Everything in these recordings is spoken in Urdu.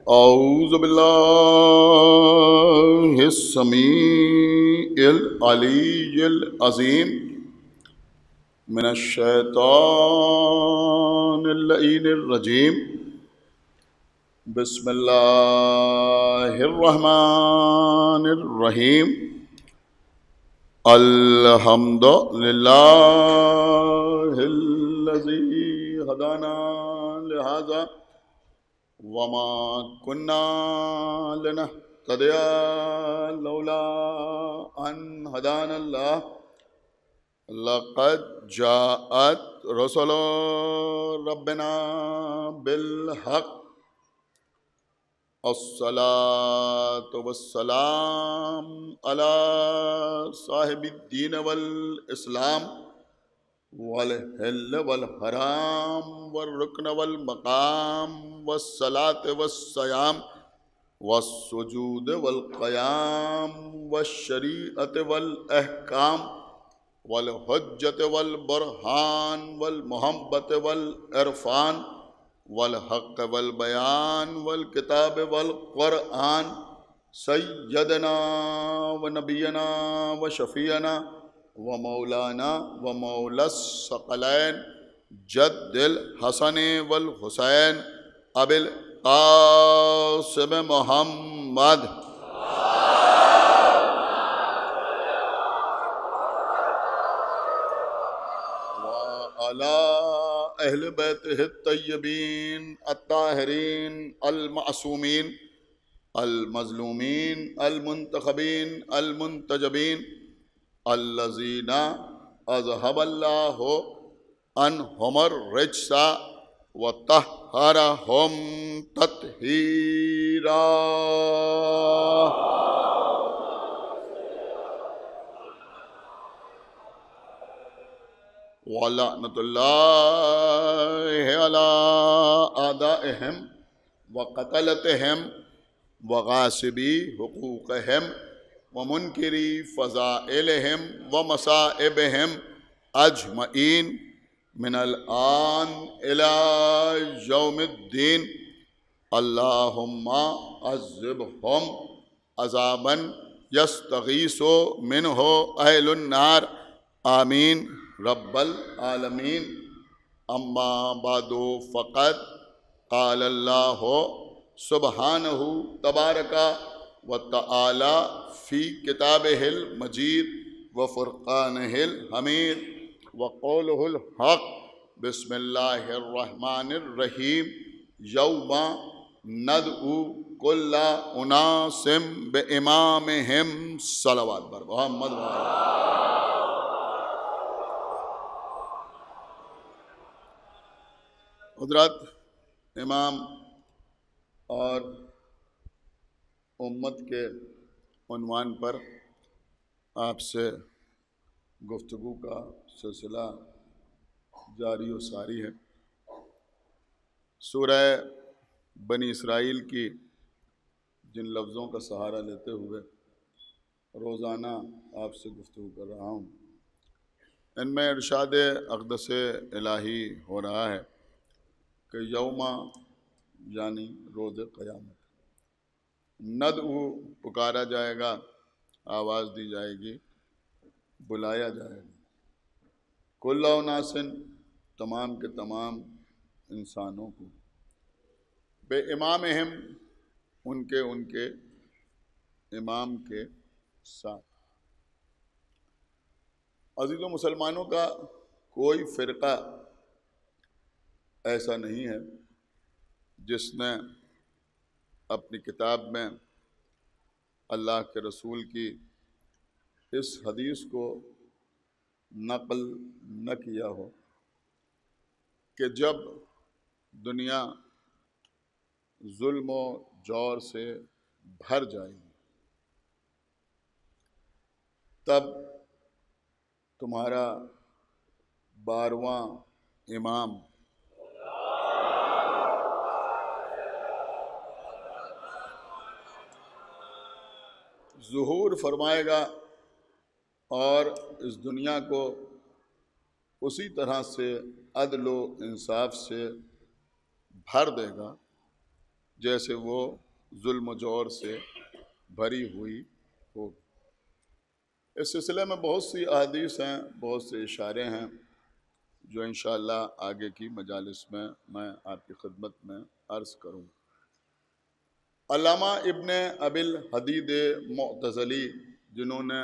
أعوذ بالله السميع العلي العظيم من الشيطان اللعين الرجيم. بسم الله الرحمن الرحيم. الحمد لله الذي هدانا لهذا وما كنا لنهتدي لولا أن هدانا الله. لقد جاءت رسل ربنا بالحق. الصلاة والسلام على صاحب الدين والإسلام والحل والحرام والركن والمقام والصلاة والصيام والسجود والقيام والشريعة والأحكام والحجة والبرهان والمحبة والعرفان والحق والبيان والكتاب والقرآن. سيدنا ونبينا وشفيعنا ومولانا ومولى الثقلين جد الحسن والحسين أبي القاسم محمد وعلى أهل بيته الطيبين الطاهرين المعصومين المظلومين المنتخبين المنتجبين الذين أذهب الله عنهم الرجس وطهرهم تطهيرا. وَلَعْنَةُ اللَّهِ عَلَىٰ أَعْدَائِهِمْ وَقَتَلَتِهِمْ وَغَاصِبِي حُقُوقِهِمْ وَمُنْكِرِي فَضَائِلِهِمْ وَمَصَائِبِهِمْ أَجْمَعِينَ من الآن إلى يوم الدين. اللهم عذبهم عذابا يستغيث منه أهل النار. آمين رب العالمین. اما بعد فقد قال اللہ سبحانہ تبارک و تعالی فی کتابہ المجید و فرقانہ الحمید وقولہ الحق. بسم اللہ الرحمن الرحیم. یوم ندعو کل اناس بامامہم. صلوات بر محمد حضرات. امام اور امت کے عنوان پر آپ سے گفتگو کا سلسلہ جاری و ساری ہے. سورہ بنی اسرائیل کی جن لفظوں کا سہارا لیتے ہوئے روزانہ آپ سے گفتگو کر رہا ہوں، ان میں ارشاد اقدس الہی ہو رہا ہے کہ یوم یعنی روز قیامت، ندعو پکارا جائے گا، آواز دی جائے گی، بلایا جائے گا، کل اناسن تمام کے تمام انسانوں کو، بے امامہم ان کے امام کے ساتھ. عزیزوں مسلمانوں کا کوئی فرقہ ایسا نہیں ہے جس نے اپنی کتاب میں اللہ کے رسول کی اس حدیث کو نقل نہ کیا ہو کہ جب دنیا ظلم و جور سے بھر جائے گی تب تمہارا 12واں امام ظہور فرمائے گا اور اس دنیا کو اسی طرح سے عدل و انصاف سے بھر دے گا جیسے وہ ظلم و جور سے بھری ہوئی ہو۔ اس سلسلے میں بہت سی احادیث ہیں، بہت سے اشارے ہیں جو انشاءاللہ آگے کی مجالس میں آپ کی خدمت میں عرض کروں۔ علامہ ابن ابی الحدید معتزلی، جنہوں نے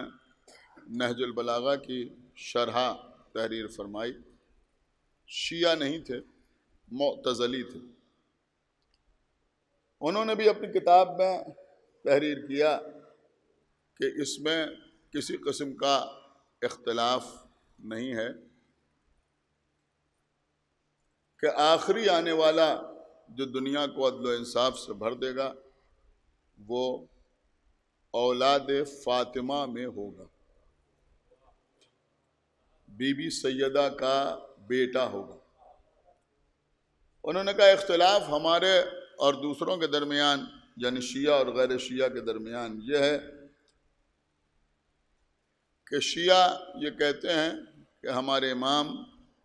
نہج البلاغہ کی شرح تحریر فرمائی، شیعہ نہیں تھے، معتزلی تھے۔ انہوں نے بھی اپنی کتاب میں تحریر کیا کہ اس میں کسی قسم کا اختلاف نہیں ہے کہ آخری آنے والا جو دنیا کو عدل و انصاف سے بھر دے گا وہ اولاد فاطمہ میں ہوگا، بی بی سیدہ کا بیٹا ہوگا۔ انہوں نے کہا اختلاف ہمارے اور دوسروں کے درمیان، یعنی شیعہ اور غیر شیعہ کے درمیان، یہ ہے کہ شیعہ یہ کہتے ہیں کہ ہمارے امام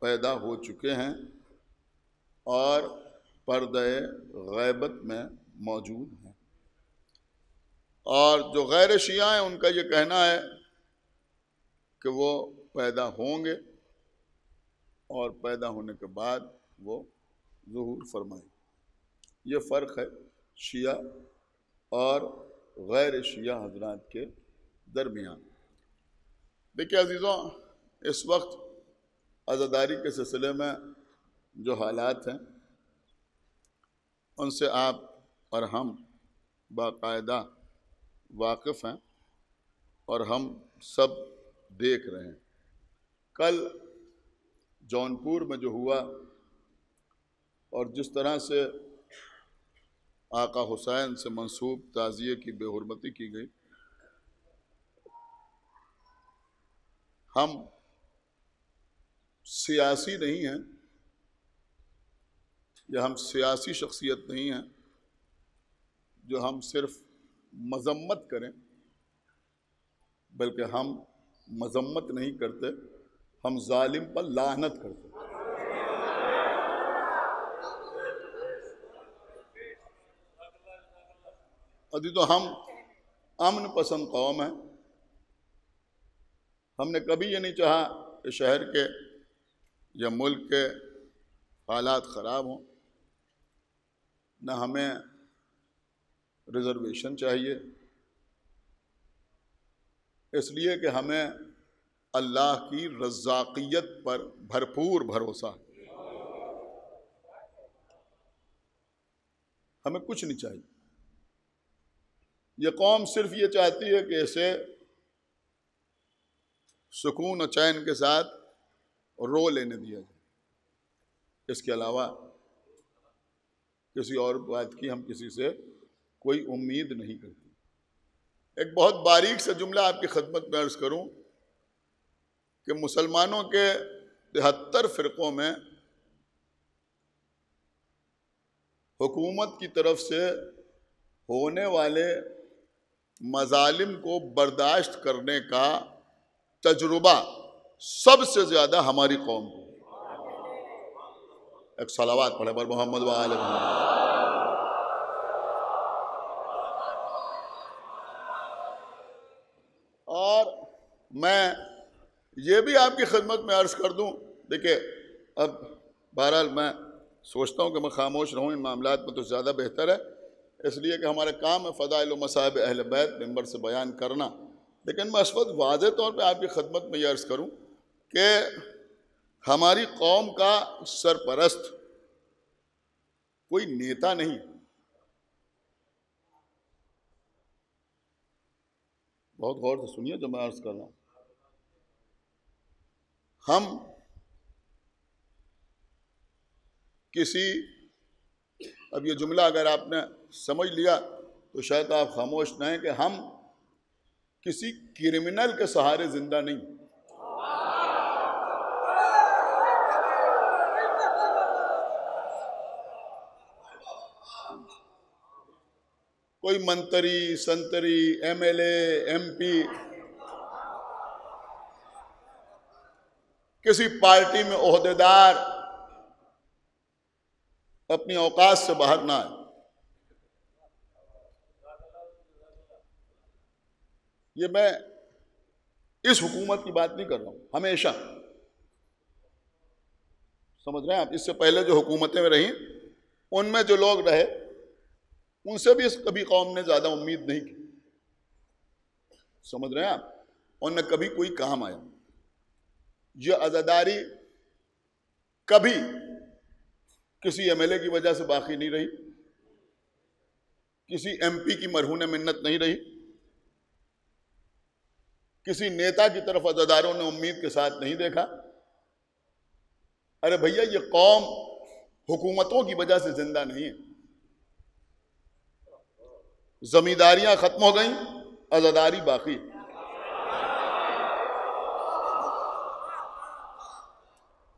پیدا ہو چکے ہیں اور پردہ غیبت میں موجود ہیں، اور جو غیر شیعہ ہیں ان کا یہ کہنا ہے کہ وہ پیدا ہوں گے اور پیدا ہونے کے بعد وہ ظہور فرمائیں۔ یہ فرق ہے شیعہ اور غیر شیعہ حضرات کے درمیان۔ دیکھیے عزیزوں، اس وقت عزاداری کے سلسلے میں جو حالات ہیں ان سے آپ اور ہم باقاعدہ واقف ہیں اور ہم سب دیکھ رہے ہیں۔ کل جونپور میں جو ہوا اور جس طرح سے آقا حسین سے منسوب تعزیے کی بے حرمتی کی گئی، ہم سیاسی نہیں ہیں یا ہم سیاسی شخصیت نہیں ہیں جو ہم صرف مذمت کریں، بلکہ ہم مذمت نہیں کرتے، ہم ظالم پر لعنت کرتے۔ عزیزو، ہم امن پسند قوم ہیں۔ ہم نے کبھی یہ نہیں چاہا کہ شہر کے یا ملک کے حالات خراب ہوں، نہ ہمیں ریزرویشن چاہیے، اس لیے کہ ہمیں اللہ کی رزاقیت پر بھرپور بھروسہ ہے۔ ہمیں کچھ نہیں چاہیے۔ یہ قوم صرف یہ چاہتی ہے کہ اسے سکون و چین کے ساتھ رو لینے دیا جائے، اس کے علاوہ کسی اور بات کی ہم کسی سے کوئی امید نہیں کرتے۔ ایک بہت باریک سے جملہ آپ کی خدمت میں عرض کروں کہ مسلمانوں کے 73 فرقوں میں حکومت کی طرف سے ہونے والے مظالم کو برداشت کرنے کا تجربہ سب سے زیادہ ہماری قوم کو۔ ایک صلوات پڑھے پر محمد و آل محمد۔ اور میں یہ بھی آپ کی خدمت میں عرض کر دوں، دیکھیں اب بہرحال میں سوچتا ہوں کہ میں خاموش رہوں ان معاملات میں تو زیادہ بہتر ہے، اس لیے کہ ہمارا کام ہے فضائل و مصائب اہل بیت ممبر سے بیان کرنا، لیکن میں اس وقت واضح طور پہ آپ کی خدمت میں یہ عرض کروں کہ ہماری قوم کا سرپرست کوئی نیتا نہیں، بہت غور سے سنیے جو میں عرض کر رہا ہوں۔ ہم کسی، اب یہ جملہ اگر آپ نے سمجھ لیا تو شاید آپ خاموش نہ ہیں، کہ ہم کسی کرمنل کے سہارے زندہ نہیں۔ کوئی منتری، سنتری، M L A, M P کسی پارٹی میں عہدیدار اپنی اوقات سے باہر نہ آئے۔ یہ میں اس حکومت کی بات نہیں کر رہا ہوں، ہمیشہ سمجھ رہے ہیں آپ، اس سے پہلے جو حکومتیں رہیں ان میں جو لوگ رہے ان سے بھی کبھی قوم نے زیادہ امید نہیں کی، سمجھ رہے ہیں آپ، ان میں کبھی کوئی کام آیا۔ یہ عزاداری کبھی کسی ایم ایل اے کی وجہ سے باقی نہیں رہی، کسی ایم پی کی مرہون منت نہیں رہی، کسی نیتا کی طرف عزاداروں نے امید کے ساتھ نہیں دیکھا۔ ارے بھیا، یہ قوم حکومتوں کی وجہ سے زندہ نہیں ہے، زمینداریاں ختم ہو گئیں، عزاداری باقی۔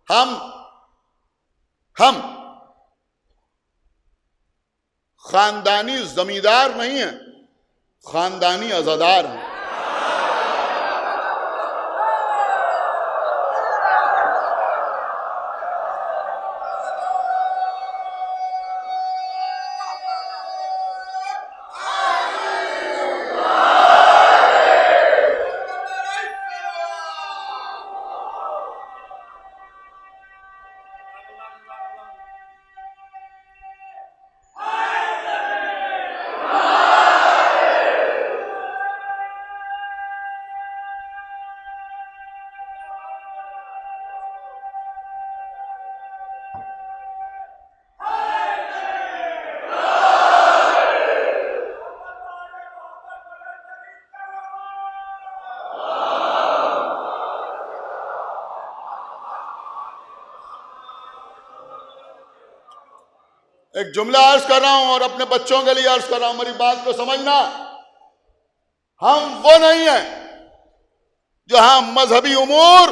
ہم خاندانی زمیندار نہیں ہیں، خاندانی عزادار ہیں۔ ایک جملہ عرض کر رہا ہوں اور اپنے بچوں کے لیے عرض کر رہا ہوں، میری بات کو سمجھنا۔ ہم وہ نہیں ہیں جہاں مذہبی امور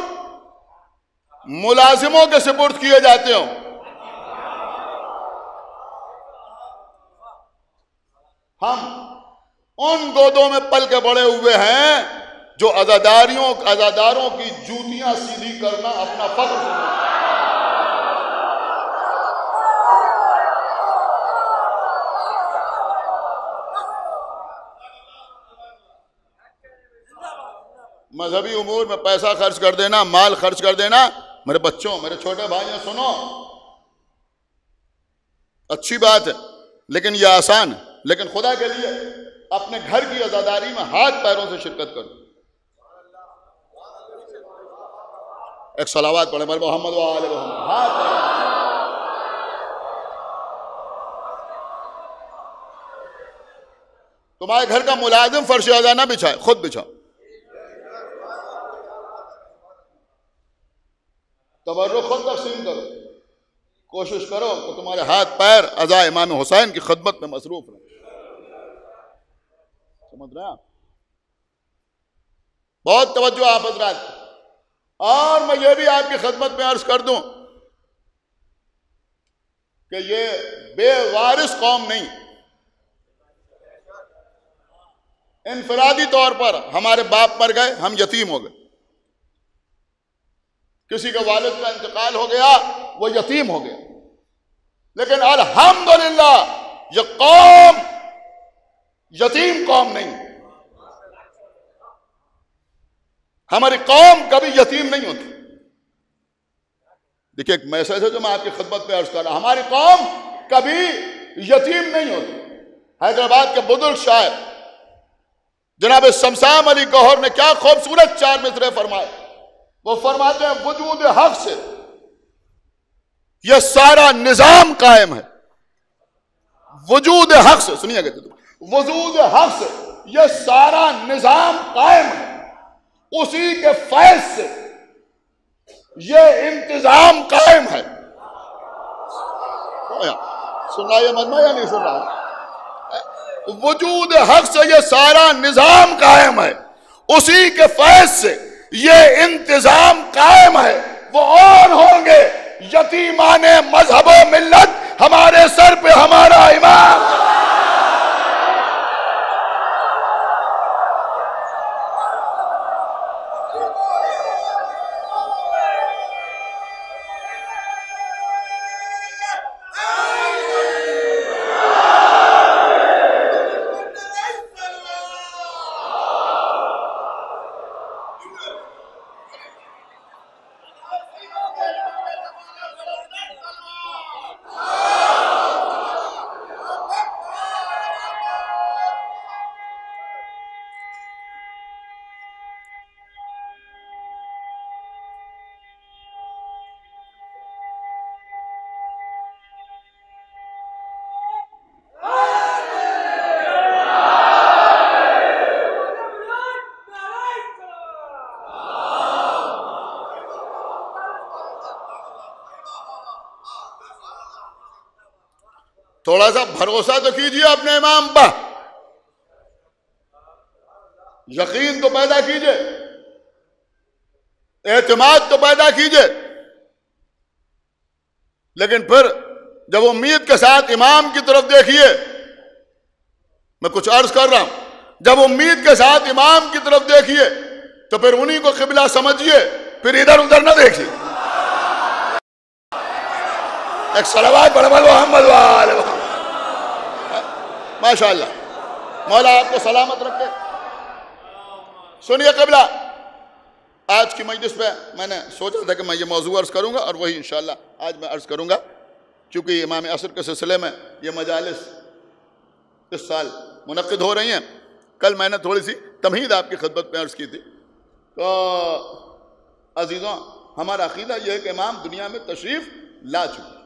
ملازموں کے سپرد کیے جاتے ہوں۔ ہم ان گودوں میں پل کے بڑے ہوئے ہیں جو عزاداروں کی جوتیاں سیدھی کرنا اپنا فخر سمجھتے ہیں۔ مذہبی امور میں پیسہ خرچ کر دینا، مال خرچ کر دینا، میرے بچوں، میرے چھوٹے بھائیوں، سنو، اچھی بات ہے، لیکن یہ آسان ہے۔ لیکن خدا کے لیے اپنے گھر کی عزاداری میں ہاتھ پیروں سے شرکت کرو۔ ایک صلوات پڑھیں محمد و آل محمد، ہاتھ پیروں۔ تمہارے گھر کا ملازم فرش اعضا نہ بچھائے، خود بچھاؤ۔ تبرک خود تقسیم کرو، کوشش کرو کہ تمہارے ہاتھ پیر اعضاء امام حسین کی خدمت میں مصروف رہیں۔ سمجھ رہے ہیں آپ؟ بہت توجہ آپ حضرات۔ اور میں یہ بھی آپ کی خدمت میں عرض کر دوں کہ یہ بے وارث قوم نہیں، انفرادی طور پر ہمارے باپ مر گئے، ہم یتیم ہو گئے، کسی کے والد کا انتقال ہو گیا، وہ یتیم ہو گیا، لیکن الحمدللہ یہ قوم یتیم قوم نہیں۔ ہماری قوم کبھی یتیم نہیں ہوتی۔ دیکھیں ایک میسج ہے جو میں آپ کی خدمت میں عرض کر رہا ہوں، ہماری قوم کبھی یتیم نہیں ہوتی۔ حیدرآباد کے بزرگ شاعر جناب شمسام علی گوہر نے کیا خوبصورت 4 مصرعے فرمائے۔ وہ فرماتے ہیں وجود حق سے یہ سارا نظام قائم ہے، وجود حق سے، سنیے گا، وجود حق سے یہ سارا نظام قائم ہے، اسی کے فیض سے یہ انتظام قائم ہے۔ سن رہا ہے مجمع یا نہیں سن رہا؟ وجود حق سے یہ سارا نظام قائم ہے، اسی کے فیض سے یہ انتظام قائم ہے۔ وہ اور ہوں گے یتیمان مذہب و ملت، ہمارے سر پہ ہمارا امام۔ تھوڑا سا بھروسہ تو کیجئے اپنے امام پر، یقین تو پیدا کیجئے، اعتماد تو پیدا کیجئے. لیکن پھر جب امید کے ساتھ امام کی طرف دیکھیے، میں کچھ عرض کر رہا ہوں، جب امید کے ساتھ امام کی طرف دیکھیے تو پھر انہی کو قبلہ سمجھیے، پھر ادھر ادھر نہ دیکھیے. ایک صلوات پڑھ محمد وآل محمد. ماشاءاللہ، مولا آپ کو سلامت رکھے. سنیے قبلہ، آج کی مجلس پہ میں نے سوچا تھا کہ میں یہ موضوع عرض کروں گا، اور وہی انشاءاللہ آج میں عرض کروں گا، کیونکہ امام عصر کے سلسلے میں یہ مجالس اس سال منعقد ہو رہی ہیں. کل میں نے تھوڑی سی تمہید آپ کی خدمت میں عرض کی تھی. تو عزیزوں، ہمارا عقیدہ یہ ہے کہ امام دنیا میں تشریف لا چکے،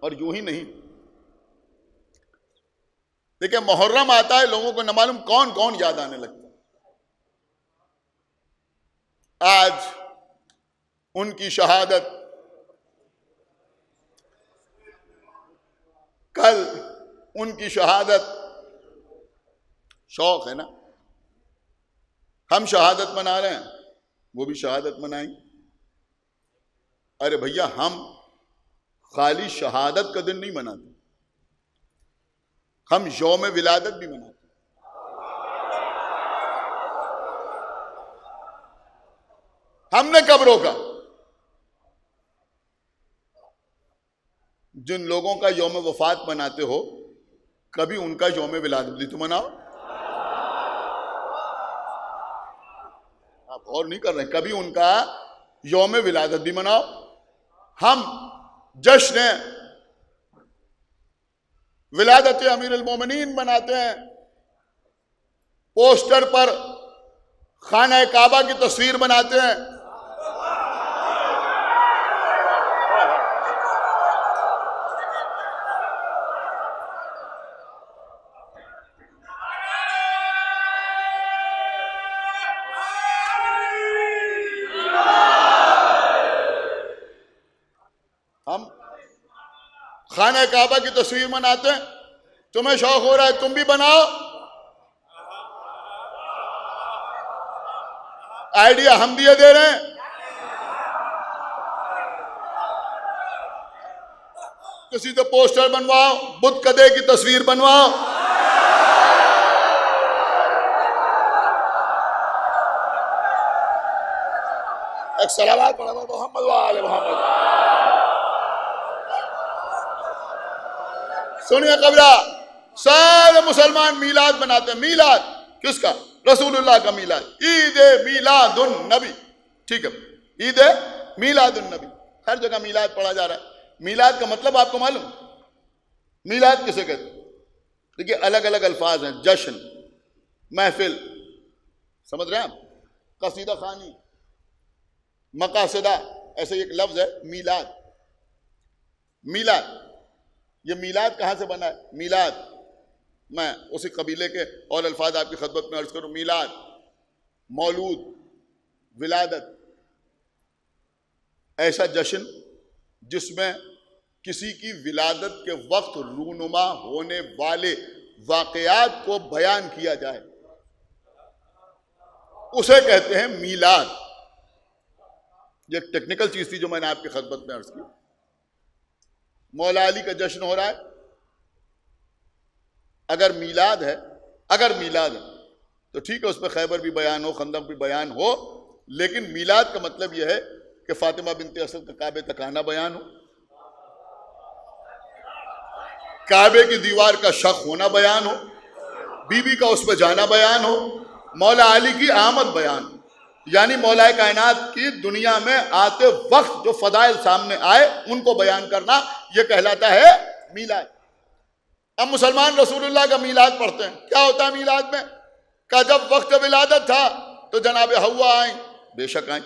اور یوں ہی نہیں. دیکھیں، محرم آتا ہے، لوگوں کو نہ معلوم کون کون یاد آنے لگتا ہے. آج ان کی شہادت، کل ان کی شہادت. شوق ہے نا، ہم شہادت منا رہے ہیں، وہ بھی شہادت منائیں. ارے بھیا، ہم خالی شہادت کا دن نہیں مناتے، ہم یوم ولادت بھی مناتے. ہم نے کب روکا؟ جن لوگوں کا یوم وفات مناتے ہو، کبھی ان کا یوم ولادت بھی تو مناؤ. آپ اور نہیں کر رہے، کبھی ان کا یوم ولادت بھی مناؤ. ہم جشن ولادت امیر المومنین مناتے ہیں، پوسٹر پر خانہ کعبہ کی تصویر بناتے ہیں. ہم خانہ کعبہ کی تصویر بناتے ہیں. تمہیں شوق ہو رہا ہے تم بھی بناؤ. آئیڈیا ہم دیے دے رہے ہیں. کسی تو پوسٹر بنواؤ، بت کدے کی تصویر بنواؤ. ایک صلوات پڑھو محمد وآل محمد. سنیے قبلہ، سارے مسلمان میلاد مناتے ہیں. میلاد کس کا؟ رسول اللہ کا میلاد. عید میلاد النبی. ٹھیک ہے، عید میلاد النبی، ہر جگہ میلاد پڑھا جا رہا ہے. میلاد کا مطلب آپ کو معلوم؟ میلاد کسے کہتے ہیں؟ دیکھیے، الگ الگ الفاظ ہیں. جشن، محفل، سمجھ رہے ہیں آپ؟ قصیدہ خوانی، مقاصدہ، ایسے ایک لفظ ہے میلاد. میلاد، یہ میلاد کہاں سے بنا ہے؟ میلاد، میں اسی قبیلے کے اور الفاظ آپ کی خدمت میں عرض کروں. میلاد، مولود، ولادت، ایسا جشن جس میں کسی کی ولادت کے وقت رونما ہونے والے واقعات کو بیان کیا جائے، اسے کہتے ہیں میلاد. یہ ایک ٹیکنیکل چیز تھی جو میں نے آپ کی خدمت میں عرض کی. مولا علی کا جشن ہو رہا ہے. اگر میلاد ہے تو ٹھیک ہے، اس پہ خیبر بھی بیان ہو، خندق بھی بیان ہو، لیکن میلاد کا مطلب یہ ہے کہ فاطمہ بنت اسد کا کعبے تک آنا بیان ہو، کعبے کی دیوار کا شق ہونا بیان ہو، بی بی کا اس پہ جانا بیان ہو، مولا علی کی آمد بیان ہو. یعنی مولا کائنات کی دنیا میں آتے وقت جو فضائل سامنے آئے ان کو بیان کرنا، یہ کہلاتا ہے میلاد. اب مسلمان رسول اللہ کا میلاد پڑھتے ہیں. کیا ہوتا ہے میلاد میں؟ کہ جب وقت ولادت تھا تو جناب حوا آئیں، بے شک آئیں.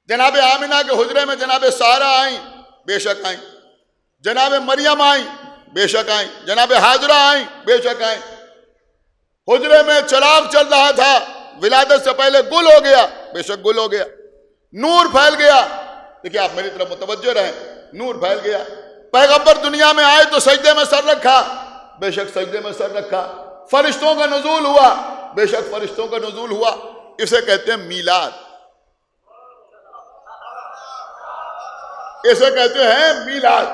جناب آمنہ کے حجرے میں جناب سارہ آئیں، بے شک آئیں. جناب مریم آئیں، بے شک آئیں. جناب حاجرہ آئیں، بے شک آئیں. حجرے میں چراغ چل رہا تھا، ولادت سے پہلے گل ہو گیا، بے شک گل ہو گیا. نور پھیل گیا. دیکھیے، آپ میری طرف متوجہ رہیں. نور پھیل گیا. پیغمبر دنیا میں آئے تو سجدے میں سر رکھا، بے شک سجدے میں سر رکھا۔ فرشتوں کا نزول ہوا، بے شک فرشتوں کا نزول ہوا۔ اسے کہتے ہیں میلاد، اسے کہتے ہیں میلاد۔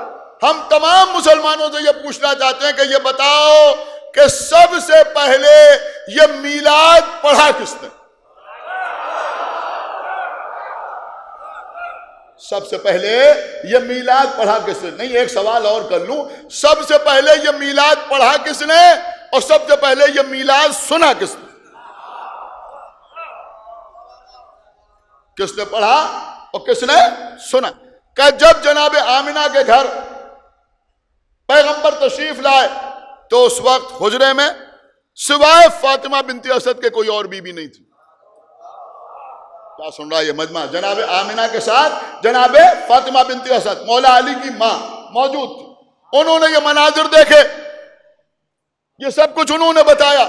ہم تمام مسلمانوں سے یہ پوچھنا چاہتے ہیں کہ یہ بتاؤ کہ سب سے پہلے یہ میلاد پڑھا کس نے؟ سب سے پہلے یہ میلاد پڑھا کس نے؟ نہیں، ایک سوال اور کر لوں، سب سے پہلے یہ میلاد پڑھا کس نے اور سب سے پہلے یہ میلاد سنا کس نے؟ کس نے پڑھا اور کس نے سنا؟ کہ جب جناب آمنہ کے گھر پیغمبر تشریف لائے تو اس وقت حجرے میں سوائے فاطمہ بنت اسد کے کوئی اور بیوی نہیں تھی۔ کیا سن رہا ہے یہ مجمع؟ جناب آمنہ کے ساتھ جناب فاطمہ بنت اسد مولا علی کی ماں موجود تھی۔ انہوں نے یہ مناظر دیکھے، یہ سب کچھ انہوں نے بتایا،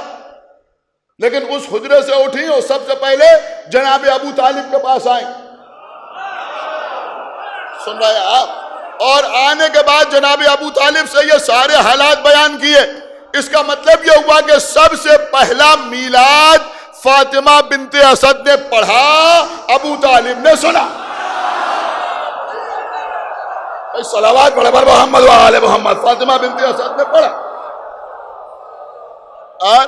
لیکن اس حجرے سے اٹھی اور سب سے پہلے جناب ابو طالب کے پاس آئیں۔ سن رہے ہیں آپ؟ اور آنے کے بعد جناب ابو طالب سے یہ سارے حالات بیان کیے۔ اس کا مطلب یہ ہوا کہ سب سے پہلا میلاد فاطمہ بنت اسد نے پڑھا، ابو طالب نے سنا۔ صلوات پڑھے بر محمد و آل محمد۔ فاطمہ بنت اسد نے پڑھا اور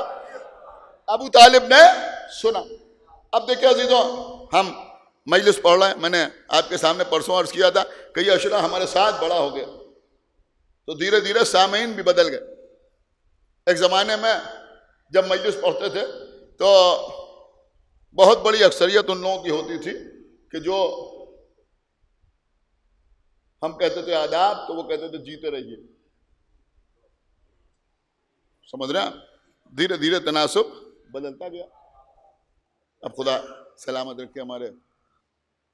ابو طالب نے سنا۔ اب دیکھیں عزیزوں، ہم مجلس پڑھ رہے ہیں، میں نے آپ کے سامنے پرسوں عرض کیا تھا کہ یہ اشرا ہمارے ساتھ بڑا ہو گیا تو دھیرے دھیرے سامعین بھی بدل گئے۔ ایک زمانے میں جب مجلس پڑھتے تھے تو بہت بڑی اکثریت ان لوگوں کی ہوتی تھی کہ جو ہم کہتے تھے آداب تو وہ کہتے تھے جیتے رہیے۔ سمجھ رہے ہیں؟ دھیرے دھیرے تناسب بدلتا گیا۔ اب خدا سلامت رکھے، ہمارے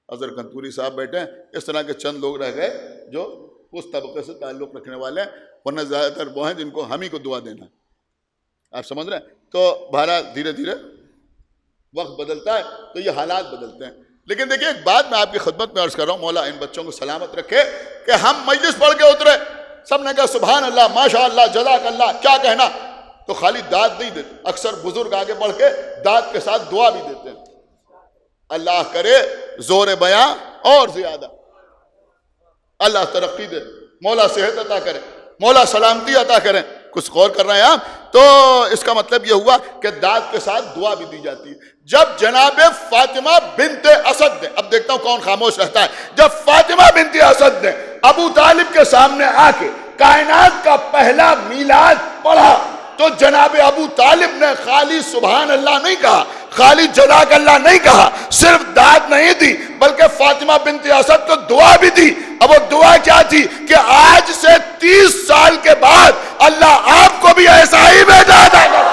اظہر کنتوری صاحب بیٹھے ہیں، اس طرح کے چند لوگ رہ گئے جو اس طبقے سے تعلق رکھنے والے ہیں، ورنہ زیادہ تر وہ ہیں جن کو ہم ہی کو دعا دینا ہے۔ آپ سمجھ رہے ہیں؟ تو بہرحال دھیرے دھیرے وقت بدلتا ہے تو یہ حالات بدلتے ہیں۔ لیکن دیکھیے ایک بات میں آپ کی خدمت میں عرض کر رہا ہوں، مولا ان بچوں کو سلامت رکھے کہ ہم مجلس پڑھ کے اترے، سب نے کہا سبحان اللہ، ماشاء اللہ، جزاک اللہ، کیا کہنا، تو خالی داد نہیں دیتے، اکثر بزرگ آگے بڑھ کے داد کے ساتھ دعا بھی دیتے ہیں۔ اللہ کرے زور بیاں اور زیادہ، اللہ ترقی دے، مولا صحت عطا کرے، مولا سلامتی عطا کریں۔ کچھ غور کر رہے ہیں آپ؟ تو اس کا مطلب یہ ہوا کہ داد کے ساتھ دعا بھی دی جاتی ہے۔ جب جناب فاطمہ بنت اسد نے، اب دیکھتا ہوں کون خاموش رہتا ہے، جب فاطمہ بنت اسد نے ابو طالب کے سامنے آ کے کائنات کا پہلا میلاد پڑھا تو جناب ابو طالب نے خالی سبحان اللہ نہیں کہا، خالی جزاک اللہ نہیں کہا، صرف داد نہیں دی بلکہ فاطمہ بنت اسد کو دعا بھی دی۔ اب وہ دعا کیا تھی کہ آج سے 30 سال کے بعد اللہ آپ کو بھی ایسا ہی بیٹا عطا کرے۔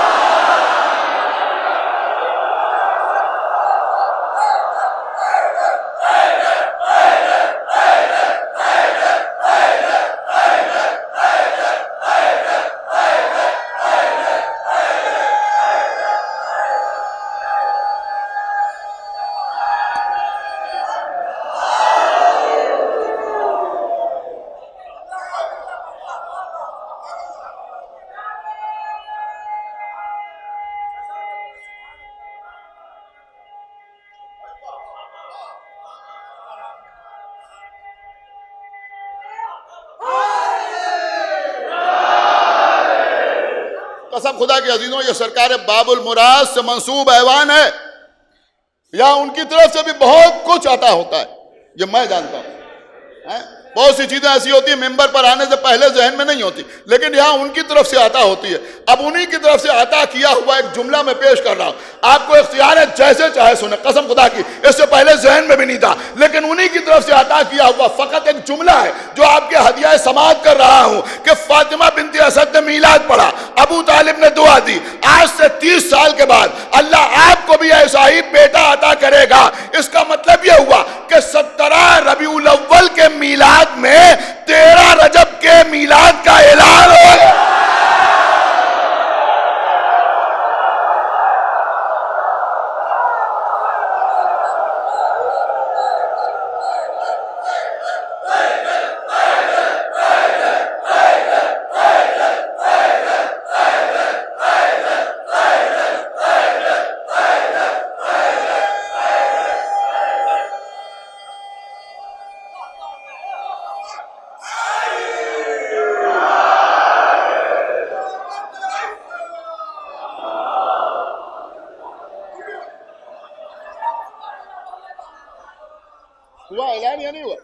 قسم خدا کے عزیزوں، یہ سرکار باب المراد سے منسوب ایوان ہے، یا ان کی طرف سے بھی بہت کچھ عطا ہوتا ہے، یہ میں جانتا ہوں۔ بہت سی چیزیں ایسی ہوتی ہیں ممبر پر آنے سے پہلے ذہن میں نہیں ہوتی، لیکن یہاں ان کی طرف سے عطا ہوتی ہے۔ اب انہی کی طرف سے عطا کیا ہوا ایک جملہ میں پیش کر رہا ہوں، آپ کو اختیار ہے جیسے چاہے سنیں، قسم خدا کی اس سے پہلے ذہن میں بھی نہیں تھا، لیکن انہی کی طرف سے عطا کیا ہوا فقط ایک جملہ ہے جو آپ کے ہدیہ سماعت کر رہا ہوں کہ فاطمہ بنت اسد نے میلاد پڑھا، ابو طالب نے دعا دی، آج سے 30 سال کے بعد اللہ آپ کو بھی ایسا ہی بیٹا عطا کرے گا۔ اس کا مطلب یہ ہوا کہ 17 ربیع الاول کے میلاد میں 13 رجب کے میلاد کا اعلان ہو گیا۔ ہوا اعلان یا نہیں ہوا؟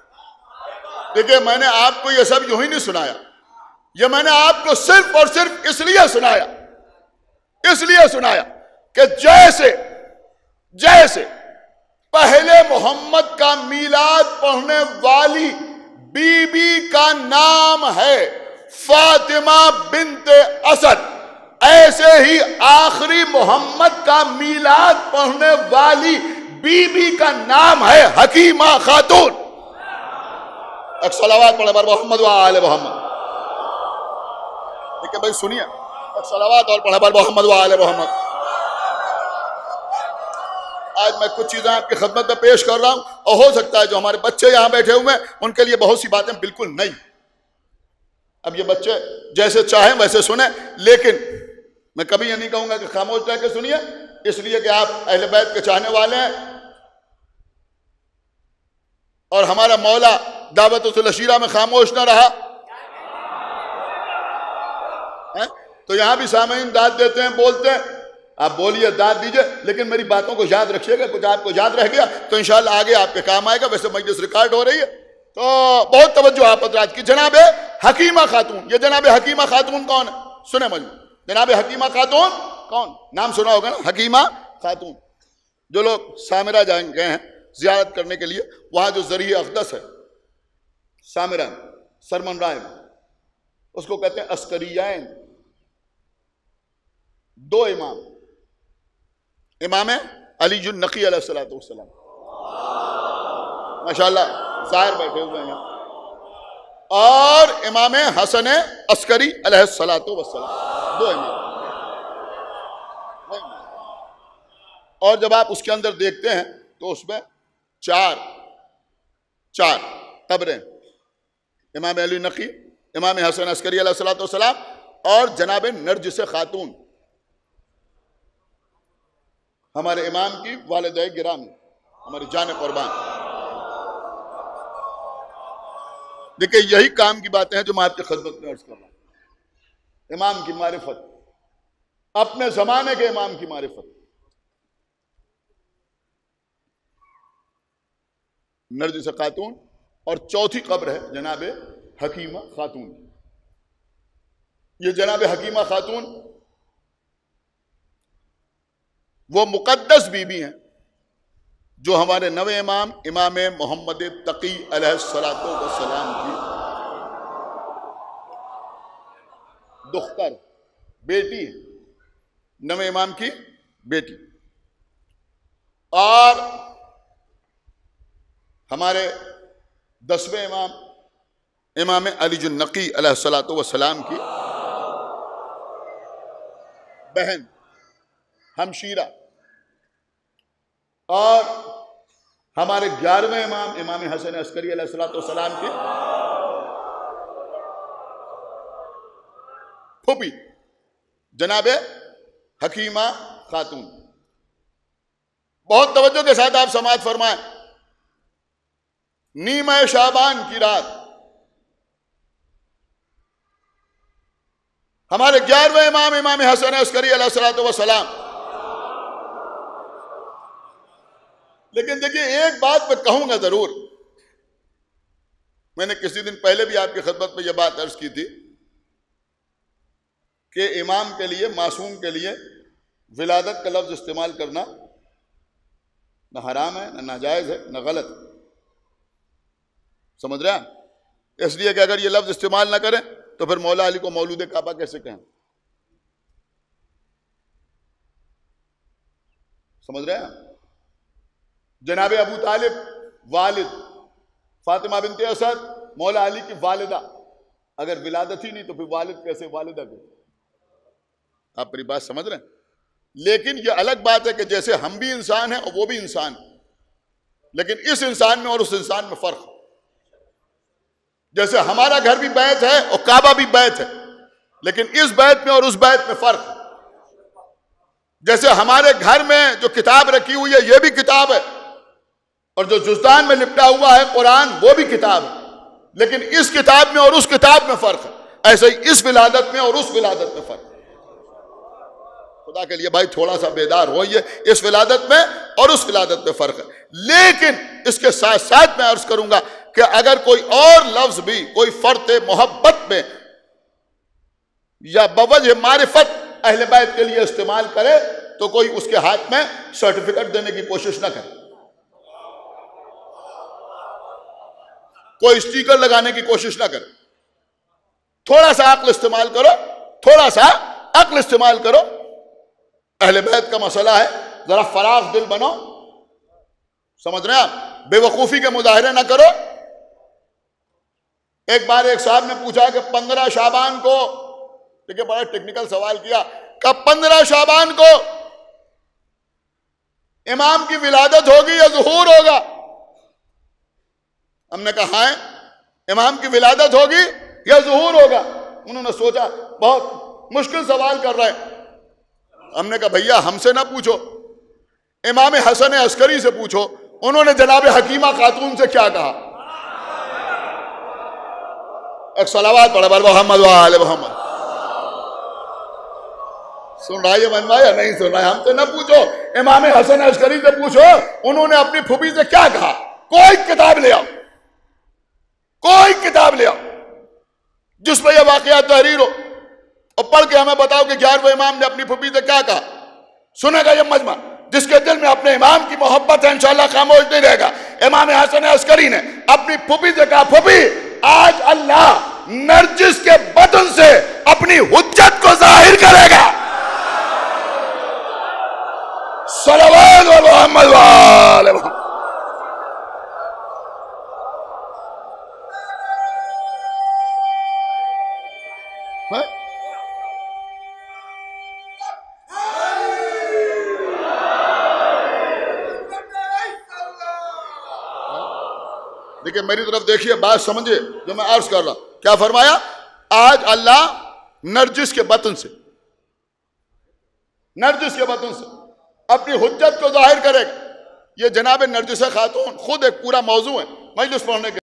دیکھیں میں نے آپ کو یہ سب یوں ہی نہیں سنایا، یہ میں نے آپ کو صرف اور صرف اس لیے سنایا کہ جیسے پہلے محمد کا میلاد پڑھنے والی بی بی کا نام ہے فاطمہ بنت اسد، ایسے ہی آخری محمد کا میلاد پڑھنے والی بی بی کا نام ہے حکیمہ خاتون۔ ایک صلوات پڑھے بر محمد و آل محمد۔ دیکھیں بھائی سنیے، ایک صلوات اور پڑھے بر محمد و آل محمد۔ آج میں کچھ چیزیں آپ کی خدمت میں پیش کر رہا ہوں، اور ہو سکتا ہے جو ہمارے بچے یہاں بیٹھے ہوئے ہیں ان کے لیے بہت سی باتیں بالکل نئی، اب یہ بچے جیسے چاہیں ویسے سنیں، لیکن میں کبھی یہ نہیں کہوں گا کہ خاموش رہ کے سنیے، اس لیے کہ آپ اہل بیت کے چاہنے والے ہیں، اور ہمارا مولا دعوت العشیرہ میں خاموش نہ رہا، تو یہاں بھی سامعین داد دیتے ہیں، بولتے ہیں، آپ بولیے، داد دیجئے، لیکن میری باتوں کو یاد رکھیے گا، کچھ آپ کو یاد رہ گیا تو انشاءاللہ آگے آپ کے کام آئے گا۔ ویسے مجلس ریکارڈ ہو رہی ہے تو بہت توجہ آپ حضرات کی۔ جناب حکیمہ خاتون، یہ جناب حکیمہ خاتون کون ہے؟ سنیں مجھے، جناب حکیمہ خاتون کون؟ نام سنا ہوگا نا، حکیمہ خاتون۔ جو لوگ سامرہ گئے ہیں زیارت کرنے کے لیے، وہاں جو ذریعہ اقدس ہے سامرہ سرمن رائے، اس کو کہتے ہیں عسکریین، دو امام، امام علی النقی علیہ السلام، ماشاءاللہ ظاہر بیٹھے ہوئے ہیں یہاں، اور امام حسن عسکری علیہ السلام، دو امام۔ اور جب آپ اس کے اندر دیکھتے ہیں تو اس میں چار قبریں، امام علی نقی، امام حسن عسکری علیہ السلام، اور جناب نرجس خاتون، ہمارے امام کی والدہ گرامی، ہماری جان قربان۔ دیکھیں یہی کام کی باتیں ہیں جو میں آپ کی خدمت میں عرض کر رہا ہوں۔ امام کی معرفت، اپنے زمانے کے امام کی معرفت، نرجس خاتون، اور چوتھی قبر ہے جناب حکیمہ خاتون۔ یہ جناب حکیمہ خاتون وہ مقدس بی بی ہیں جو ہمارے نوے امام محمد تقی علیہ السلام کی دختر، بیٹی ہے، نوے امام کی بیٹی، اور ہمارے 10ویں امام علی النقی علیہ السلام کی بہن، ہمشیرہ، اور ہمارے 11ویں امام حسن عسکری علیہ السلام کی پھوپھی جناب حکیمہ خاتون۔ بہت توجہ کے ساتھ آپ سماعت فرمائیں، نیمہ شعبان کی رات ہمارے 11ویں امام حسن عسکری علیہ السلام۔ لیکن دیکھیے ایک بات میں کہوں گا ضرور، میں نے کسی دن پہلے بھی آپ کی خدمت میں یہ بات عرض کی تھی کہ امام کے لیے، معصوم کے لیے ولادت کا لفظ استعمال کرنا نہ حرام ہے، نہ ناجائز ہے، نہ غلط ہے، سمجھ رہے ہیں؟ اس لیے کہ اگر یہ لفظ استعمال نہ کریں تو پھر مولا علی کو مولود کعبہ کیسے کہیں؟ سمجھ رہے ہیں؟ جناب ابو طالب والد، فاطمہ بنت اسد مولا علی کی والدہ، اگر ولادت ہی نہیں تو پھر والد کیسے، والدہ کیسے؟ آپ میری بات سمجھ رہے ہیں؟ لیکن یہ الگ بات ہے کہ جیسے ہم بھی انسان ہیں اور وہ بھی انسان ہیں، لیکن اس انسان میں اور اس انسان میں فرق ہے۔ جیسے ہمارا گھر بھی بیت ہے اور کعبہ بھی بیت ہے، لیکن اس بیت میں اور اس بیت میں فرق ہے۔ جیسے ہمارے گھر میں جو کتاب رکھی ہوئی ہے یہ بھی کتاب ہے، اور جو جزدان میں لپٹا ہوا ہے قرآن وہ بھی کتاب ہے، لیکن اس کتاب میں اور اس کتاب میں فرق ہے، ایسے ہی اس ولادت میں اور اس ولادت میں فرق ہے۔ خدا کے لیے بھائی تھوڑا سا بیدار ہوئیے، اس ولادت میں اور اس ولادت میں فرق ہے۔ لیکن اس کے ساتھ ساتھ میں عرض کروں گا کہ اگر کوئی اور لفظ بھی کوئی فرط محبت میں یا بوجہ معرفت اہل بیت کے لیے استعمال کرے تو کوئی اس کے ہاتھ میں سرٹیفکیٹ دینے کی کوشش نہ کرے، کوئی اسٹیکر لگانے کی کوشش نہ کرے۔ تھوڑا سا عقل استعمال کرو، تھوڑا سا عقل استعمال کرو۔ اہل بیت کا مسئلہ ہے، ذرا فراخ دل بنو، سمجھ رہے ہیں آپ، بے وقوفی کے مظاہرے نہ کرو۔ ایک بار ایک صاحب نے پوچھا کہ 15 شعبان کو، دیکھیں بڑا ٹیکنیکل سوال کیا، کہ 15 شعبان کو امام کی ولادت ہوگی یا ظہور ہوگا؟ ہم نے کہا ہے امام کی ولادت ہوگی یا ظہور ہوگا؟ انہوں نے سوچا بہت مشکل سوال کر رہے ہیں۔ ہم نے کہا بھیا ہم سے نہ پوچھو، امام حسن عسکری سے پوچھو، انہوں نے جناب حکیمہ خاتون سے کیا کہا؟ ایک صلوات پڑھا بر محمد و آل محمد۔ سن رہا ہے من بھائی یا نہیں سن رہا ہے؟ ہم سے نہ پوچھو، امام حسن عسکری سے پوچھو، انہوں نے اپنی پھوپھی سے کیا کہا؟ کوئی کتاب لے آؤ، کوئی کتاب لے آؤ جس پہ یہ واقعات تحریر ہو، اور پڑھ کے ہمیں بتاؤ کہ 11ویں امام نے اپنی پھوپھی سے کیا کہا۔ سنے گا یہ مجمع، جس کے دل میں اپنے امام کی محبت ہے انشاءاللہ خاموش نہیں رہے گا۔ امام حسن عسکری نے اپنی پھوپھی سے کہا، پھوپھی آج اللہ نرجس کے بدن سے اپنی حجت کو ظاہر کرے گا۔ صلوات و محمد و آل محمد۔ دیکھیں میری طرف دیکھیے، بات سمجھے جو میں عرض کر رہا ہوں۔ کیا فرمایا؟ آج اللہ نرجس کے بطن سے، نرجس کے بطن سے اپنی حجت کو ظاہر کرے گا۔ یہ جناب نرجس خاتون خود ایک پورا موضوع ہے مجلس پڑھنے کے۔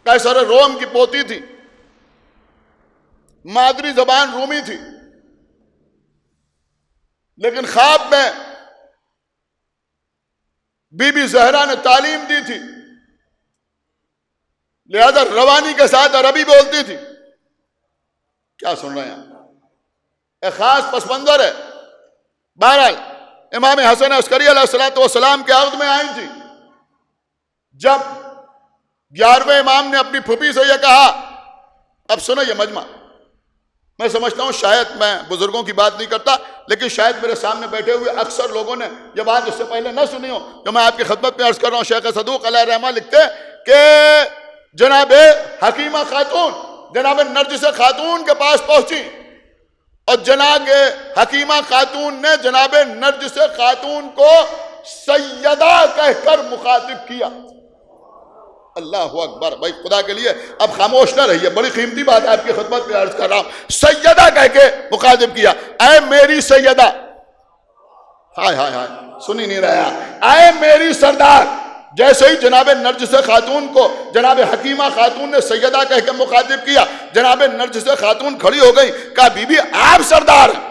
قیصر روم کی پوتی تھی، مادری زبان رومی تھی، لیکن خواب میں بی بی زہرا نے تعلیم دی تھی، لہذا روانی کے ساتھ عربی بولتی تھی۔ کیا سن رہے ہیں؟ ایک خاص پس منظر ہے۔ بہرحال امام حسن عسکری علیہ السلام کے عہد میں آئی تھی۔ جب 11ویں امام نے اپنی پھوپھی سے یہ کہا، اب سنو یہ مجمع، میں سمجھتا ہوں شاید میں بزرگوں کی بات نہیں کرتا، لیکن شاید میرے سامنے بیٹھے ہوئے اکثر لوگوں نے یہ بات اس سے پہلے نہ سنی ہو جو میں آپ کی خدمت میں عرض کر رہا ہوں۔ شیخ صدوق علیہ رحمہ لکھتے کہ جناب حکیمہ خاتون جناب نرجس خاتون کے پاس پہنچی، اور جناب حکیمہ خاتون نے جناب نرجس خاتون کو سیدہ کہہ کر مخاطب کیا۔ اللہ اکبر، بھائی خدا کے لیے اب خاموش نہ رہیے، بڑی قیمتی بات آپ کی خدمت میں عرض کر رہا ہوں۔ سیدہ کہہ کے مخاطب کیا، اے میری سیدہ، ہائے ہائے ہائے سنی نہیں رہا، اے میری سردار۔ جیسے ہی جناب نرجس خاتون کو جناب حکیمہ خاتون نے سیدہ کہہ کے مخاطب کیا، جناب نرجس خاتون کھڑی ہو گئی، کہا بی بی آپ سردار ہیں۔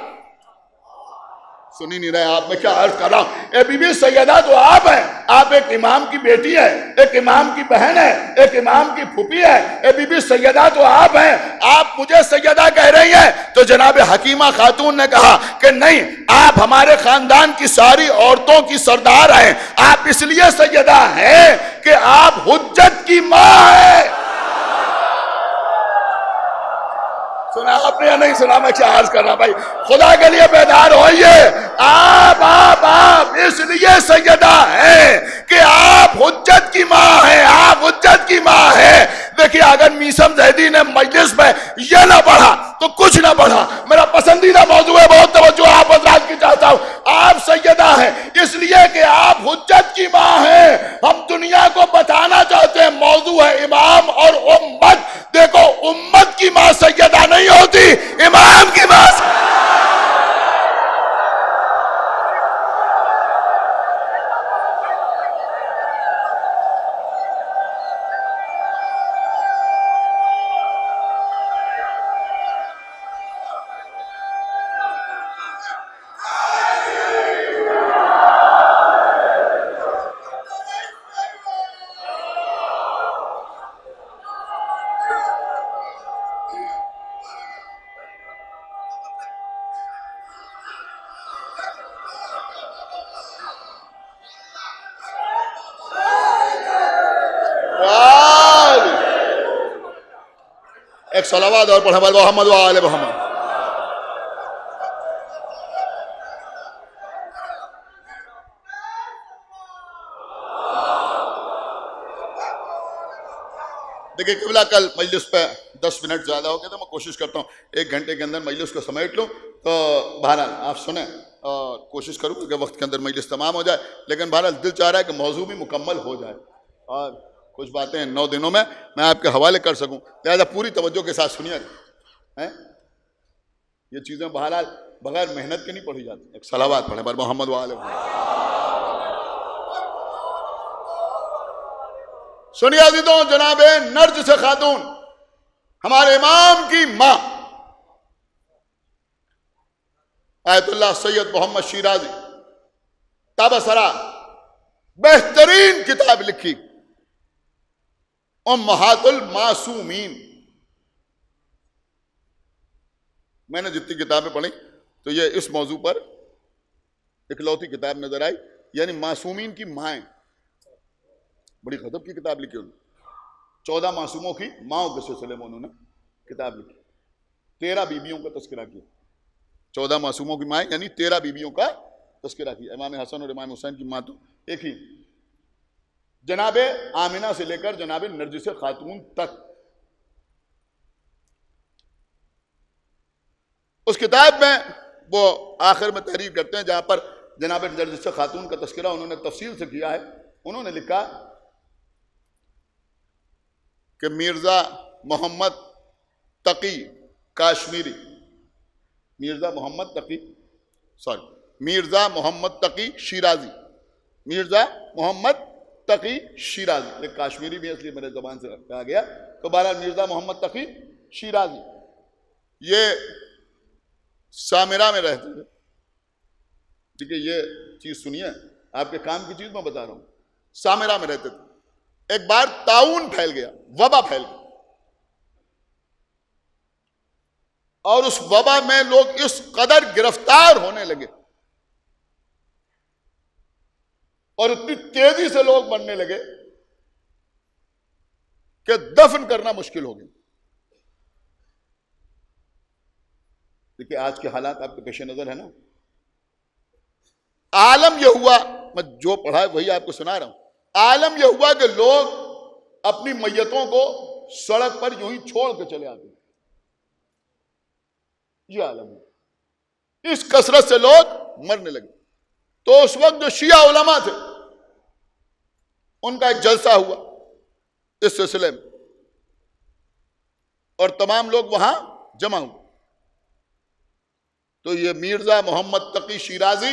سنی نہیں رہے آپ، میں کیا عرض کر رہا ہوں؟ اے بی بی سیدہ تو آپ ہیں، آپ ایک امام کی بیٹی ہے، ایک امام کی بہن ہے، ایک امام کی پھوپھی ہے۔ اے بی بی سیدہ تو آپ ہیں، آپ مجھے سیدہ کہہ رہی ہیں؟ تو جناب حکیمہ خاتون نے کہا کہ نہیں، آپ ہمارے خاندان کی ساری عورتوں کی سردار ہیں، آپ اس لیے سیدہ ہیں کہ آپ حجت کی ماں ہیں۔ سنا آپ نے یا نہیں سنا؟ میں کیا عرض کر رہا بھائی، خدا کے لیے بیدار ہوئیے۔ آپ اس لیے سیدہ ہیں کہ آپ حجت کی ماں ہیں، آپ حجت کی ماں ہیں۔ دیکھیے اگر میسم زیدی نے مجلس میں یہ نہ پڑھا تو کچھ نہ پڑھا۔ میرا پسندیدہ موضوع ہے، بہت توجہ آپ حضرات کی چاہتا ہوں۔ آپ سیدہ ہیں اس لیے کہ آپ حجت کی ماں ہیں۔ ہم دنیا کو بتانا چاہتے ہیں، موضوع ہے امام اور امت۔ دیکھو امت کی ماں سیدہ نہیں ہوتی، امام کی ماں سیدہ۔ ایک صلوات اور پڑھیں محمد و آل محمد. دیکھیں قبلہ کل مجلس پہ 10 منٹ زیادہ ہو گیا تو میں کوشش کرتا ہوں 1 گھنٹے کے اندر مجلس کو سمیٹ لوں. تو بہرحال آپ سنیں اور کوشش کروں کہ وقت کے اندر مجلس تمام ہو جائے. لیکن بہرحال دل چاہ رہا ہے کہ موضوع بھی مکمل ہو جائے اور کچھ باتیں 9 دنوں میں آپ کے حوالے کر سکوں. لہٰذا پوری توجہ کے ساتھ سنیے. یہ چیزیں بہرحال بغیر محنت کے نہیں پڑھی جاتی. ایک صلوات پڑھیں بر محمد و آل محمد. سنیے عزیزوں، جناب نرجس خاتون ہمارے امام کی ماں آیت اللہ سید محمد شیرازی تبصرہ بہترین کتاب لکھی امہات المعصومین. میں نے جتنی کتابیں پڑھی تو یہ اس موضوع پر اکلوتی کتاب نظر آئی، یعنی معصومین کی مائیں. بڑی غضب کی کتاب لکھی انہوں نے. 14 معصوموں کی ماؤں کے سلسلے میں انہوں نے کتاب لکھی. 13 بیویوں کا تذکرہ کیا. 14 معصوموں کی مائیں یعنی 13 بیویوں کا تذکرہ کیا. امام حسن اور امام حسین کی ماں تو ایک ہی، جناب آمنہ سے لے کر جناب نرجس خاتون تک. اس کتاب میں وہ آخر میں تحریر کرتے ہیں جہاں پر جناب نرجس خاتون کا تذکرہ انہوں نے تفصیل سے کیا ہے. انہوں نے لکھا کہ مرزا محمد تقی کاشمیری، مرزا محمد تقی شیرازی، مرزا محمد تقی شیرازی، کاشمیری بھی اس لیے میرے زبان سے کہا گیا. تو بہرحال مرزا محمد تقی شیرازی یہ سامرا میں رہتے تھے. ٹھیک ہے، یہ چیز سنیے، آپ کے کام کی چیز میں بتا رہا ہوں. سامرا میں رہتے تھے. ایک بار طاعون پھیل گیا، وبا پھیل گیا، اور اس وبا میں لوگ اس قدر گرفتار ہونے لگے اور اتنی تیزی سے لوگ مرنے لگے کہ دفن کرنا مشکل ہو گیا. دیکھیے آج کے حالات آپ کے پیش نظر ہے نا. عالم یہ ہوا، میں جو پڑھا ہے وہی آپ کو سنا رہا ہوں. عالم یہ ہوا کہ لوگ اپنی میتوں کو سڑک پر یوں ہی چھوڑ کے چلے آتے ہیں. یہ عالم ہے. اس کثرت سے لوگ مرنے لگے. تو اس وقت جو شیعہ علماء تھے ان کا ایک جلسہ ہوا اس سلسلے میں اور تمام لوگ وہاں جمع ہوئے. تو یہ مرزا محمد تقی شیرازی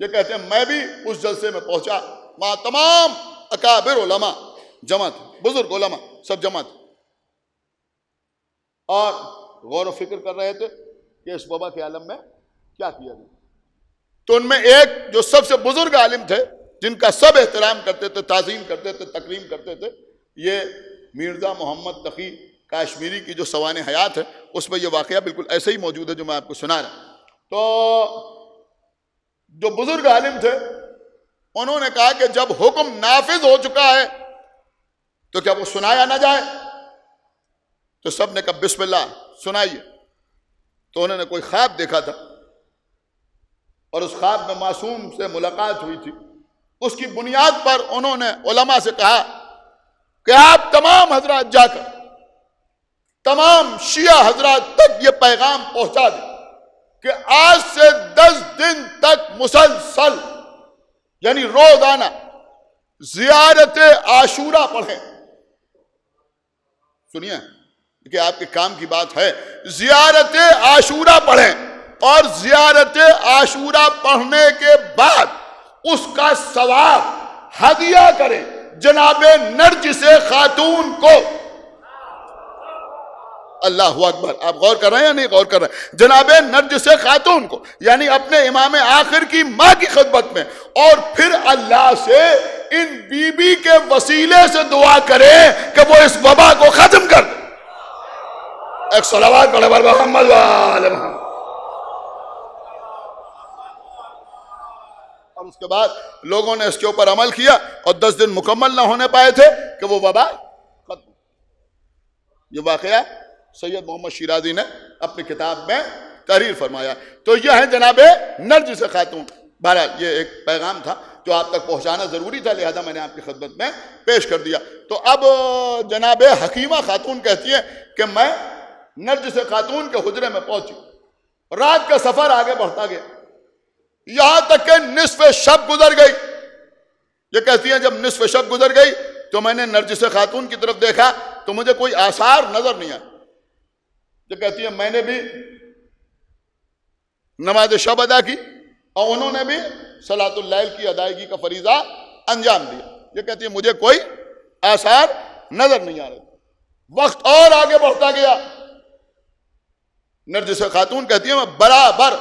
یہ کہتے ہیں میں بھی اس جلسے میں پہنچا. وہاں تمام اکابر علماء جمع تھے، بزرگ علماء سب جمع تھے اور غور و فکر کر رہے تھے کہ اس وبا کے عالم میں کیا کیا جائے. تو ان میں ایک جو سب سے بزرگ عالم تھے جن کا سب احترام کرتے تھے، تعظیم کرتے تھے، تکریم کرتے تھے، یہ مرزا محمد تقی کاشمیری کی جو سوانح حیات ہے اس میں یہ واقعہ بالکل ایسے ہی موجود ہے جو میں آپ کو سنا رہا ہوں. تو جو بزرگ عالم تھے انہوں نے کہا کہ جب حکم نافذ ہو چکا ہے تو کیا وہ سنایا نہ جائے؟ تو سب نے کہا بسم اللہ سنائیے. تو انہوں نے کوئی خواب دیکھا تھا اور اس خواب میں معصوم سے ملاقات ہوئی تھی. اس کی بنیاد پر انہوں نے علماء سے کہا کہ آپ تمام حضرات جا کر تمام شیعہ حضرات تک یہ پیغام پہنچا دیں کہ آج سے 10 دن تک مسلسل یعنی روزانہ زیارت عاشورہ پڑھیں. سنیے کہ آپ کے کام کی بات ہے. زیارت عاشورہ پڑھیں اور زیارت عاشورہ پڑھنے کے بعد اس کا ثواب ہدیہ کریں جناب نرجس خاتون کو. اللہ اکبر. آپ غور کر رہے ہیں یا نہیں غور کر رہے ہیں؟ جناب نرجس خاتون کو یعنی اپنے امام آخر کی ماں کی خدمت میں، اور پھر اللہ سے ان بی بی کے وسیلے سے دعا کریں کہ وہ اس وبا کو ختم کر دے. ایک صلوات پڑھیں بر محمد و آل محمد. اور اس کے بعد لوگوں نے اس کے اوپر عمل کیا اور 10 دن مکمل نہ ہونے پائے تھے کہ وہ وبا ختم. یہ واقعہ سید محمد شیرازی نے اپنی کتاب میں تحریر فرمایا. تو یہ ہے جناب نرجس خاتون. بہرحال یہ ایک پیغام تھا جو آپ تک پہنچانا ضروری تھا، لہذا میں نے آپ کی خدمت میں پیش کر دیا. تو اب جناب حکیمہ خاتون کہتی ہے کہ میں نرجس خاتون کے حجرے میں پہنچی، رات کا سفر آگے بڑھتا گیا، یہاں تک کہ نصف شب گزر گئی. یہ کہتی ہیں جب نصف شب گزر گئی تو میں نے نرجس خاتون کی طرف دیکھا تو مجھے کوئی آثار نظر نہیں آئے. یہ کہتی ہے میں نے بھی نماز شب ادا کی اور انہوں نے بھی صلاۃ اللیل کی ادائیگی کا فریضہ انجام دیا. یہ کہتی ہے مجھے کوئی آثار نظر نہیں آ رہے. وقت اور آگے بڑھتا گیا. نرجس خاتون کہتی ہے میں برابر،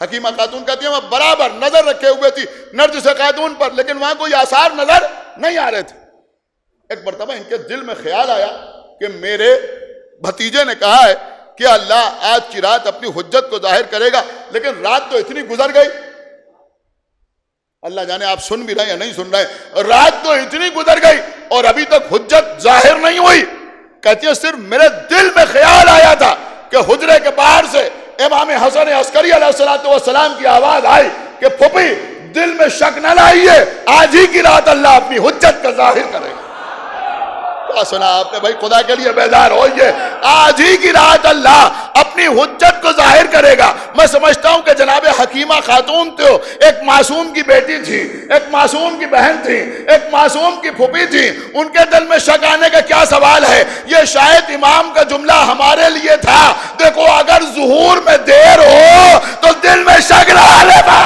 حکیمہ خاتون کہتی ہے میں برابر نظر رکھے ہوئے تھی نرجس خاتون پر، لیکن وہاں کوئی آثار نظر نہیں آ رہے تھے. ایک مرتبہ ان کے دل میں خیال آیا کہ میرے بھتیجے نے کہا ہے کہ اللہ آج کی رات اپنی حجت کو ظاہر کرے گا، لیکن رات تو اتنی گزر گئی. اللہ جانے آپ سن بھی رہے یا نہیں سن رہے، رات تو اتنی گزر گئی اور ابھی تک حجت ظاہر نہیں ہوئی. کہتی ہے صرف میرے دل میں خیال آیا تھا کہ حجرے کے باہر سے امام حسن عسکری علیہ السلام کی آواز آئی کہ پھوپھی دل میں شک نہ لائیے، آج ہی کی رات اللہ اپنی حجت کا ظاہر کرے گا. کیا سنا آپ نے بھائی؟ خدا کے لیے بیدار ہوئیے، آج ہی کی رات اللہ اپنی حجت کو ظاہر کرے گا. میں سمجھتا ہوں کہ جناب حکیمہ خاتون تو ایک معصوم کی بیٹی تھی، ایک معصوم کی بہن تھی، ایک معصوم کی پھوپھی تھی. ان کے دل میں شک آنے کا کیا سوال ہے؟ یہ شاید امام کا جملہ ہمارے لیے تھا، دیکھو اگر ظہور میں دیر ہو تو دل میں شک نہ آنے گا.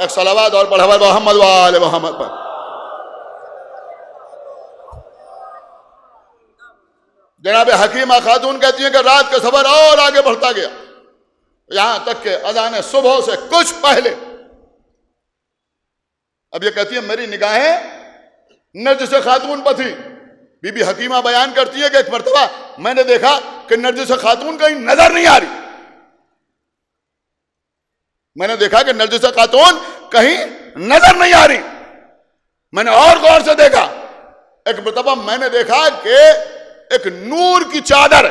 ایک صلوات اور پڑھا محمد و آل محمد پر. جناب حکیمہ خاتون کہتی ہیں کہ رات کا سفر اور آگے بڑھتا گیا، یہاں تک کہ اذان صبح سے کچھ پہلے. اب یہ کہتی ہے میری نگاہیں نرجس خاتون پر تھی. بی بی حکیمہ بیان کرتی ہے کہ ایک مرتبہ میں نے دیکھا کہ نرجس خاتون کہیں نظر نہیں آ رہی. میں نے دیکھا کہ نرجس خاتون کہیں نظر نہیں آ رہی. میں نے اور غور سے دیکھا، ایک مرتبہ میں نے دیکھا کہ ایک نور کی چادر.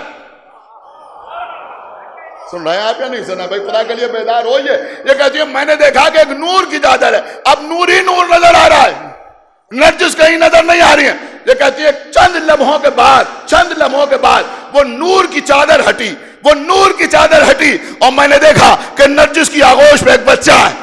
سن رہے ہیں آپ یا نہیں سنا بھائی؟ خدا کے لیے بیدار ہوئیے. یہ کہتی ہے میں نے دیکھا کہ ایک نور کی چادر ہے. اب نور ہی نور نظر آ رہا ہے، نرجس کہیں نظر نہیں آ رہی ہے. یہ کہتی ہے چند لمحوں کے بعد وہ نور کی چادر ہٹی، وہ نور کی چادر ہٹی اور میں نے دیکھا کہ نرجس کی آغوش میں ایک بچہ ہے.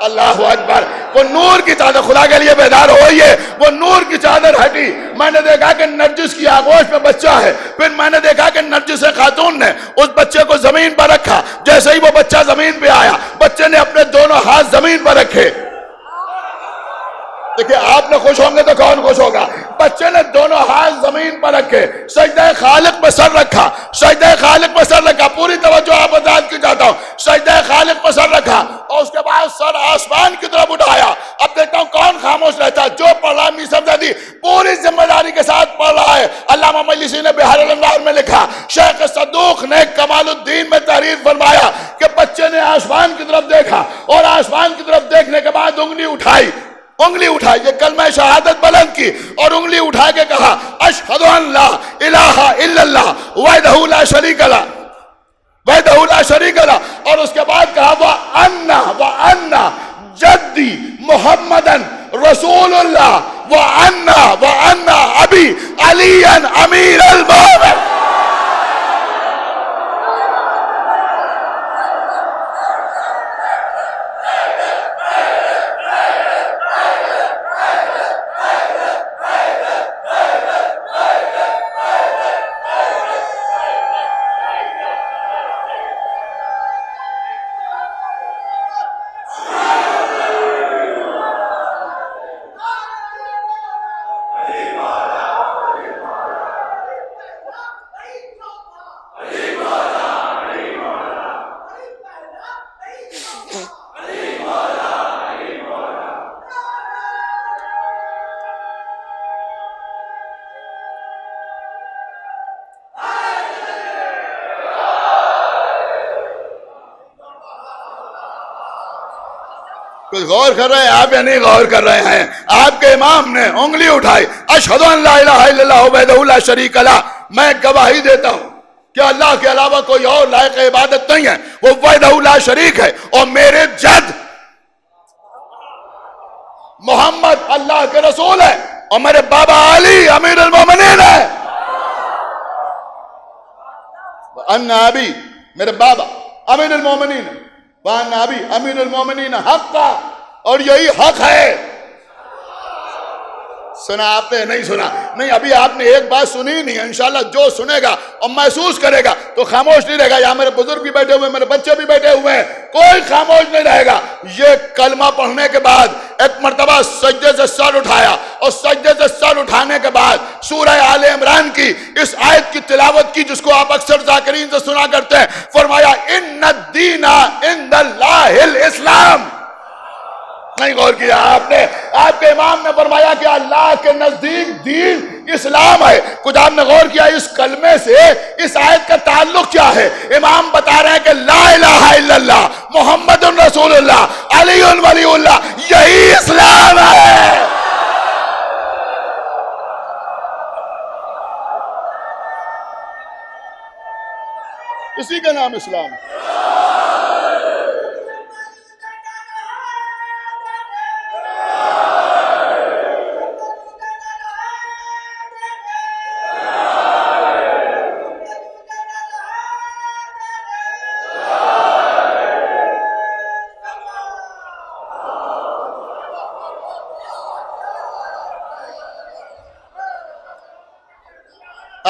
اللہ اکبر. وہ نور کی چادر، خدا کے لیے بیدار ہوئیے، وہ نور کی چادر ہٹی. میں نے دیکھا کہ نرجس کی آغوش میں بچہ ہے. پھر میں نے دیکھا کہ نرجس خاتون نے اس بچے کو زمین پر رکھا. جیسے ہی وہ بچہ زمین پہ آیا، بچے نے اپنے دونوں ہاتھ زمین پر رکھے. دیکھیں آپ نے خوش ہوں گے تو کون خوش ہوگا؟ بچے نے دونوں ہاتھ زمین پر رکھے، سجدہ خالق میں سر رکھا، سجدہ خالق میں سر رکھا. پوری توجہ آپ آزاد کی چاہتا ہوں. سجدہ خالق میں سر رکھا اور اس کے بعد سر آسمان کی طرف اٹھایا. اب دیکھتا ہوں کون خاموش رہتا. جو پڑھ رہا می سمجھا پوری ذمہ داری کے ساتھ پڑھ رہا ہے. علامہ مجلسی نے بحار الانوار میں لکھا، شیخ صدوق نے کمال الدین میں تحریر فرمایا کہ بچے نے آسمان کی طرف دیکھا اور آسمان کی طرف دیکھنے کے بعد انگلی اٹھائی، یہ کلمہ شہادت بلند کی اور انگلی اٹھا کے کہا اشہد ان لا الہ الا اللہ وحدہ لا شریک لہ، اور اس کے بعد کہا وَأَنَّ جدی محمدن رسول اللہ وَأَنَّ ابی علی امیر المومنین. کچھ غور کر رہے ہیں آپ یا نہیں غور کر رہے ہیں؟ آپ کے امام نے انگلی اٹھائی، اشہدو ان لا الہ الا اللہ وحدہ لا شریک لہ، میں گواہی دیتا ہوں کہ اللہ کے علاوہ کوئی اور لائق عبادت نہیں ہے، وہ وحدہ لا شریک ہے، اور میرے جد محمد اللہ کے رسول ہے، اور میرے بابا علی امیر المومنین ہے، ان ابی، میرے بابا امیر المومنین ہے، وان ابی امیر المومنین حقا، اور یہی حق ہے۔ سنا آپ نے؟ نہیں سنا؟ نہیں، ابھی آپ نے ایک بات سنی نہیں ہے۔ انشاءاللہ جو سنے گا اور محسوس کرے گا تو خاموش نہیں رہے گا۔ یہاں میرے بزرگ بھی بیٹھے ہوئے ہیں، میرے بچے بھی بیٹھے ہوئے ہیں، کوئی خاموش نہیں رہے گا۔ یہ کلمہ پڑھنے کے بعد ایک مرتبہ سجدے سے سر اٹھایا، اور سجدے سے سر اٹھانے کے بعد سورہ آل عمران کی اس آیت کی تلاوت کی، جس کو آپ اکثر ذاکرین سے سنا کرتے ہیں۔ فرمایا ان الدین عند اللہ الاسلام۔ نہیں غور کیا آپ نے؟ آپ کے امام نے فرمایا کہ اللہ کے نزدیک دین اسلام ہے۔ کچھ آپ نے غور کیا اس کلمے سے اس آیت کا تعلق کیا ہے؟ امام بتا رہے ہیں کہ لا الہ الا اللہ محمد رسول اللہ علی ولی اللہ، یہی اسلام ہے۔ اسی کا نام اسلام ہے۔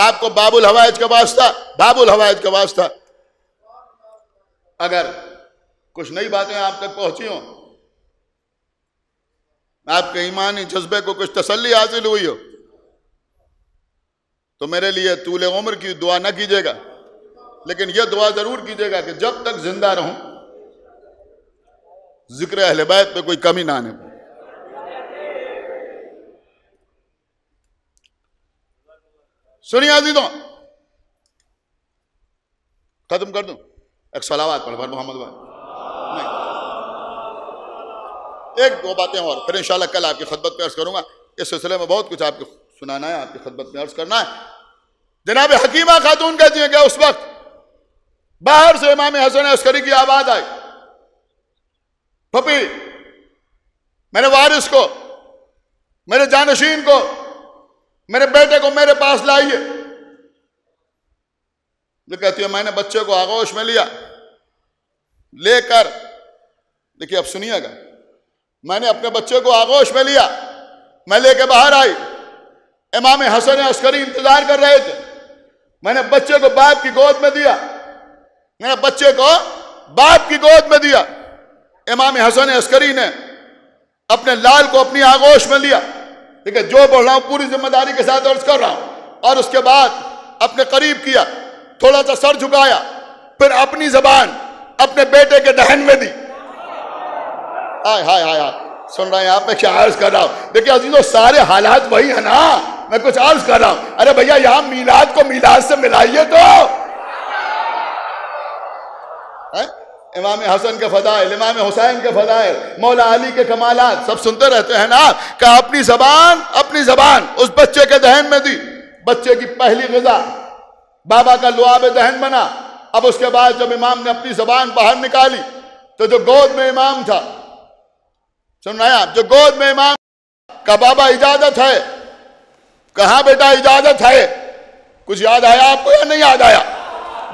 آپ کو باب الحوائج کا واسطہ، باب الحوائج کا واسطہ، اگر کچھ نئی باتیں آپ تک پہنچی ہوں، آپ کے ایمانی جذبے کو کچھ تسلی حاصل ہوئی ہو، تو میرے لیے طول عمر کی دعا نہ کیجیے گا، لیکن یہ دعا ضرور کیجیے گا کہ جب تک زندہ رہوں ذکر اہل بیت پہ کوئی کمی نہ آنے پائے۔ سنیے عزیزوں، ختم کر دوں، ایک صلوات پڑھ محمد بھائی، نہیں ایک دو باتیں اور، پھر انشاءاللہ کل آپ کی خدمت میں عرض کروں گا۔ اس سلسلے میں بہت کچھ آپ کو سنانا ہے، آپ کی خدمت میں عرض کرنا ہے۔ جناب حکیمہ خاتون کہتی ہیں کہ اس وقت باہر سے امام حسن عسکری کی آواز آئی، پھپھی میرے وارث کو، میرے جانشین کو، میرے بیٹے کو میرے پاس لائیے۔ جو کہتی ہے میں نے بچے کو آغوش میں لیا، لے کر، دیکھیے اب سنیے گا، میں نے اپنے بچے کو آغوش میں لیا، میں لے کے باہر آئی، امام حسن عسکری انتظار کر رہے تھے، میں نے بچے کو باپ کی گود میں دیا، میں نے بچے کو باپ کی گود میں دیا۔ امام حسن عسکری نے اپنے لال کو اپنی آغوش میں لیا، دیکھیں جو بول رہا ہوں پوری ذمہ داری کے ساتھ عرض کر رہا ہوں، اور اس کے بعد اپنے قریب کیا، تھوڑا سا سر جھکایا، پھر اپنی زبان اپنے بیٹے کے دہن میں دی۔ ہائے ہائے ہائے، سن رہے ہیں آپ؟ میں کیا عرض کر رہا ہوں؟ دیکھیں عزیزوں، سارے حالات وہی ہیں نا، میں کچھ عرض کر رہا ہوں۔ ارے بھیا یہاں میلاد کو میلاد سے ملائیے تو۔ امام حسن کے فضائل، امام حسین کے فضائل، مولا علی کے کمالات سب سنتے رہتے ہیں نا، کہ اپنی زبان اس بچے کے دہن میں دی۔ بچے کی پہلی غذا بابا کا لعاب دہن بنا۔ اب اس کے بعد جب امام نے اپنی زبان باہر نکالی تو جو گود میں امام تھا، سن رہے ہیں آپ، جو گود میں امام کا بابا اجازت ہے، کہاں بیٹا اجازت ہے؟ کچھ یاد آیا آپ کو یا نہیں یاد آیا؟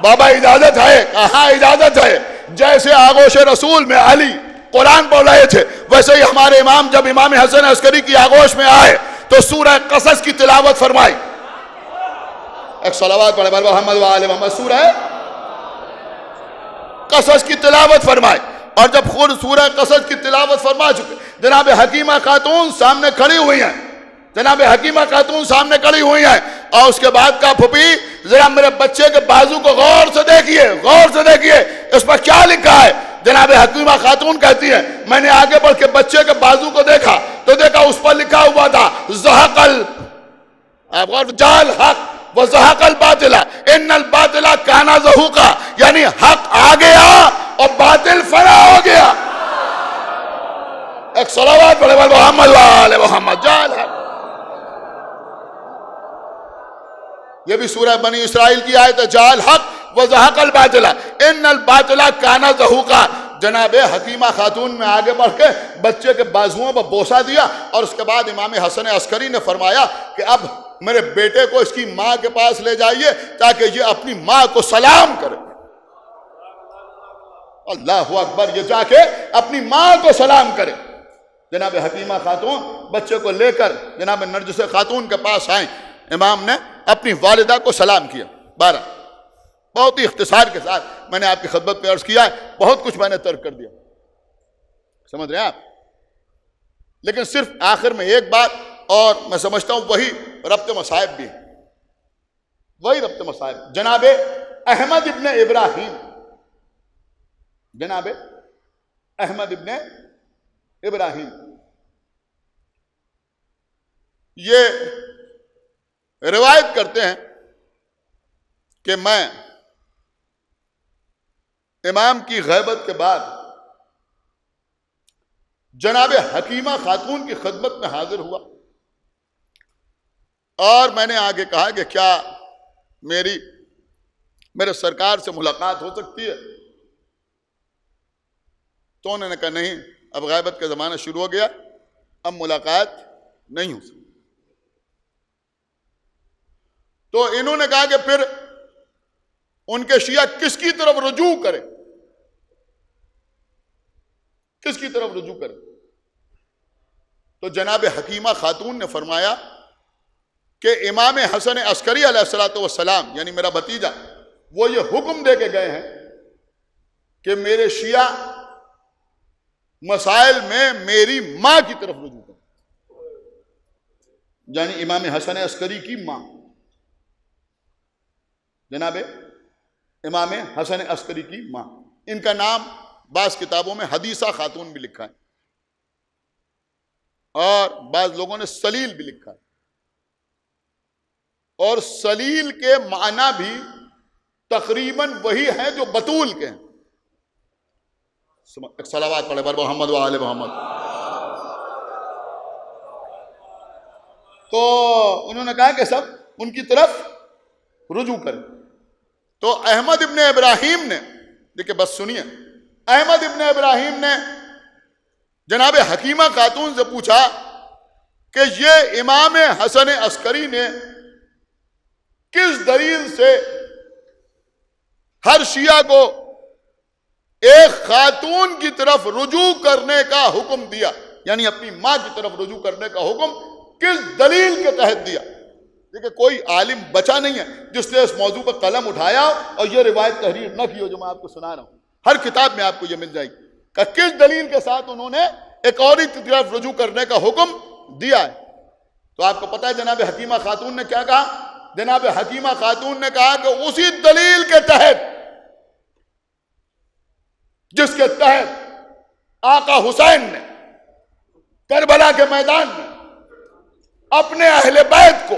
بابا اجازت ہے، کہاں اجازت ہے؟ جیسے آغوش رسول میں علی قرآن پڑھ رہے تھے، ویسے ہی ہمارے امام جب امام حسن عسکری کی آغوش میں آئے تو سورہ قصص کی تلاوت فرمائی۔ ایک صلوات پڑھے محمد و آل محمد، سورہ قصص کی تلاوت فرمائی۔ اور جب خود سورہ قصص کی تلاوت فرما چکے، جناب حکیمہ خاتون سامنے کھڑی ہوئی ہیں، جناب حکیمہ خاتون سامنے کھڑی ہوئی ہیں، اور اس کے بعد کہا پھپھی ذرا میرے بچے کے بازو کو غور سے دیکھیے، غور سے دیکھیے، اس پر کیا لکھا ہے؟ جناب حکیمہ خاتون کہتی ہے میں نے آگے بڑھ کے بچے کے بازو کو دیکھا تو دیکھا اس پر لکھا ہوا تھا زہق جال حق و زہق الباطل ان الباطل کان زہوقا، یعنی حق آ گیا اور باطل فنا ہو گیا۔ ایک صلوات پڑھے محمد و آل محمد. جال حق. یہ بھی سورہ بنی اسرائیل کی آیت ہے. جال حق وزہق الباطل ان الباطل کان زہوقا. جناب حکیمہ خاتون میں آگے بڑھ کے بچے کے بازوؤں پر بوسہ دیا اور اس کے بعد امام حسن عسکری نے فرمایا کہ اب میرے بیٹے کو اس کی ماں کے پاس لے جائیے تاکہ یہ اپنی ماں کو سلام کرے. اللہ اکبر. یہ جا کے اپنی ماں کو سلام کرے. جناب حکیمہ خاتون بچے کو لے کر جناب نرجس خاتون کے پاس آئیں. امام نے اپنی والدہ کو سلام کیا. 12 بہت ہی اختصار کے ساتھ میں نے آپ کی خدمت پہ عرض کیا ہے. بہت کچھ میں نے ترک کر دیا, سمجھ رہے ہیں آپ, لیکن صرف آخر میں ایک بات, اور میں سمجھتا ہوں وہی ربط مصائب بھی ہے, وہی ربط مصائب. جناب احمد ابن ابراہیم, جناب احمد ابن ابراہیم یہ روایت کرتے ہیں کہ میں امام کی غیبت کے بعد جناب حکیمہ خاتون کی خدمت میں حاضر ہوا اور میں نے آگے کہا کہ کیا میرے سرکار سے ملاقات ہو سکتی ہے؟ تو انہوں نے کہا نہیں, اب غیبت کا زمانہ شروع ہو گیا, اب ملاقات نہیں ہو سکتی. تو انہوں نے کہا کہ پھر ان کے شیعہ کس کی طرف رجوع کرے, کس کی طرف رجوع کرے؟ تو جناب حکیمہ خاتون نے فرمایا کہ امام حسن عسکری علیہ السلام یعنی میرا بھتیجا وہ یہ حکم دے کے گئے ہیں کہ میرے شیعہ مسائل میں میری ماں کی طرف رجوع کریں, یعنی امام حسن عسکری کی ماں. جناب امام حسن عسکری کی ماں, ان کا نام بعض کتابوں میں حدیثہ خاتون بھی لکھا ہے اور بعض لوگوں نے سلیل بھی لکھا ہے, اور سلیل کے معنی بھی تقریباً وہی ہیں جو بطول کے ہیں. ایک صلوات پڑھے بر محمد و آل محمد. تو انہوں نے کہا کہ سب ان کی طرف رجوع کریں. تو احمد ابن ابراہیم نے, دیکھیں بس سنیے, احمد ابن ابراہیم نے جناب حکیمہ خاتون سے پوچھا کہ یہ امام حسن عسکری نے کس دلیل سے ہر شیعہ کو ایک خاتون کی طرف رجوع کرنے کا حکم دیا, یعنی اپنی ماں کی طرف رجوع کرنے کا حکم کس دلیل کے تحت دیا؟ دیکھیں کوئی عالم بچا نہیں ہے جس نے اس موضوع پر قلم اٹھایا اور یہ روایت تحریر نہ کی ہو جو میں آپ کو سنا رہا ہوں. ہر کتاب میں آپ کو یہ مل جائے گی کہ کس دلیل کے ساتھ انہوں نے ایک اور کی طرف رجوع کرنے کا حکم دیا ہے. تو آپ کو پتا ہے جناب حکیمہ خاتون نے کیا کہا؟ جناب حکیمہ خاتون نے کہا کہ اسی دلیل کے تحت جس کے تحت آقا حسین نے کربلا کے میدان میں اپنے اہل بیت کو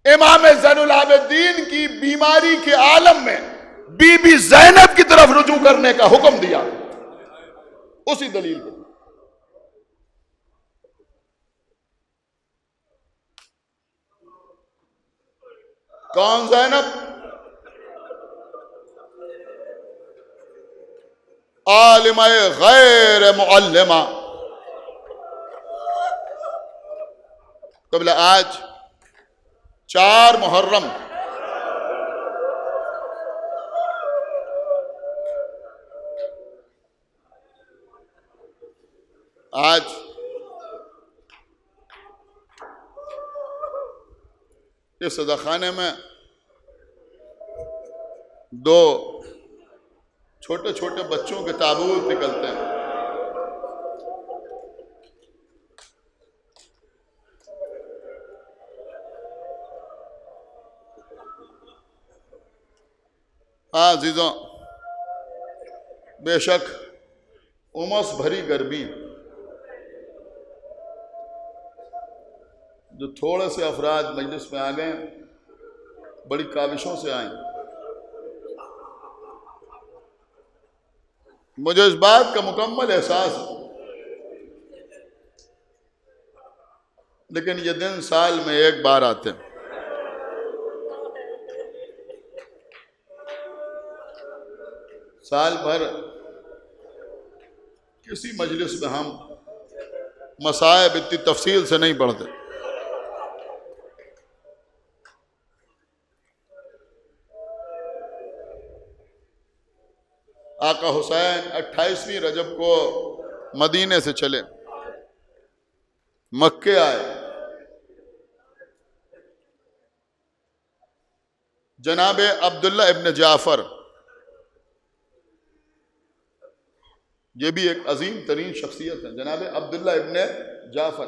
امام زین العابدین کی بیماری کے عالم میں بی بی زینب کی طرف رجوع کرنے کا حکم دیا, اسی دلیل کے. کون زینب؟ عالمہ غیر معلمہ. قبل آج 4 محرم آج اس صداخانے میں 2 چھوٹے چھوٹے بچوں کے تابوت نکلتے ہیں. ہاں عزیزوں, بے شک امس بھری گرمی جو تھوڑے سے افراد مجلس میں آ گئے بڑی کاوشوں سے آئیں. مجھے اس بات کا مکمل احساس ہے لیکن یہ دن سال میں ایک بار آتے ہیں۔ سال بھر کسی مجلس میں ہم مصائب اتنی تفصیل سے نہیں پڑھتے۔ آقا حسین 28ویں رجب کو مدینے سے چلے، مکے آئے، جناب عبداللہ ابن جعفر، یہ بھی ایک عظیم ترین شخصیت ہے، جناب عبداللہ ابن جعفر۔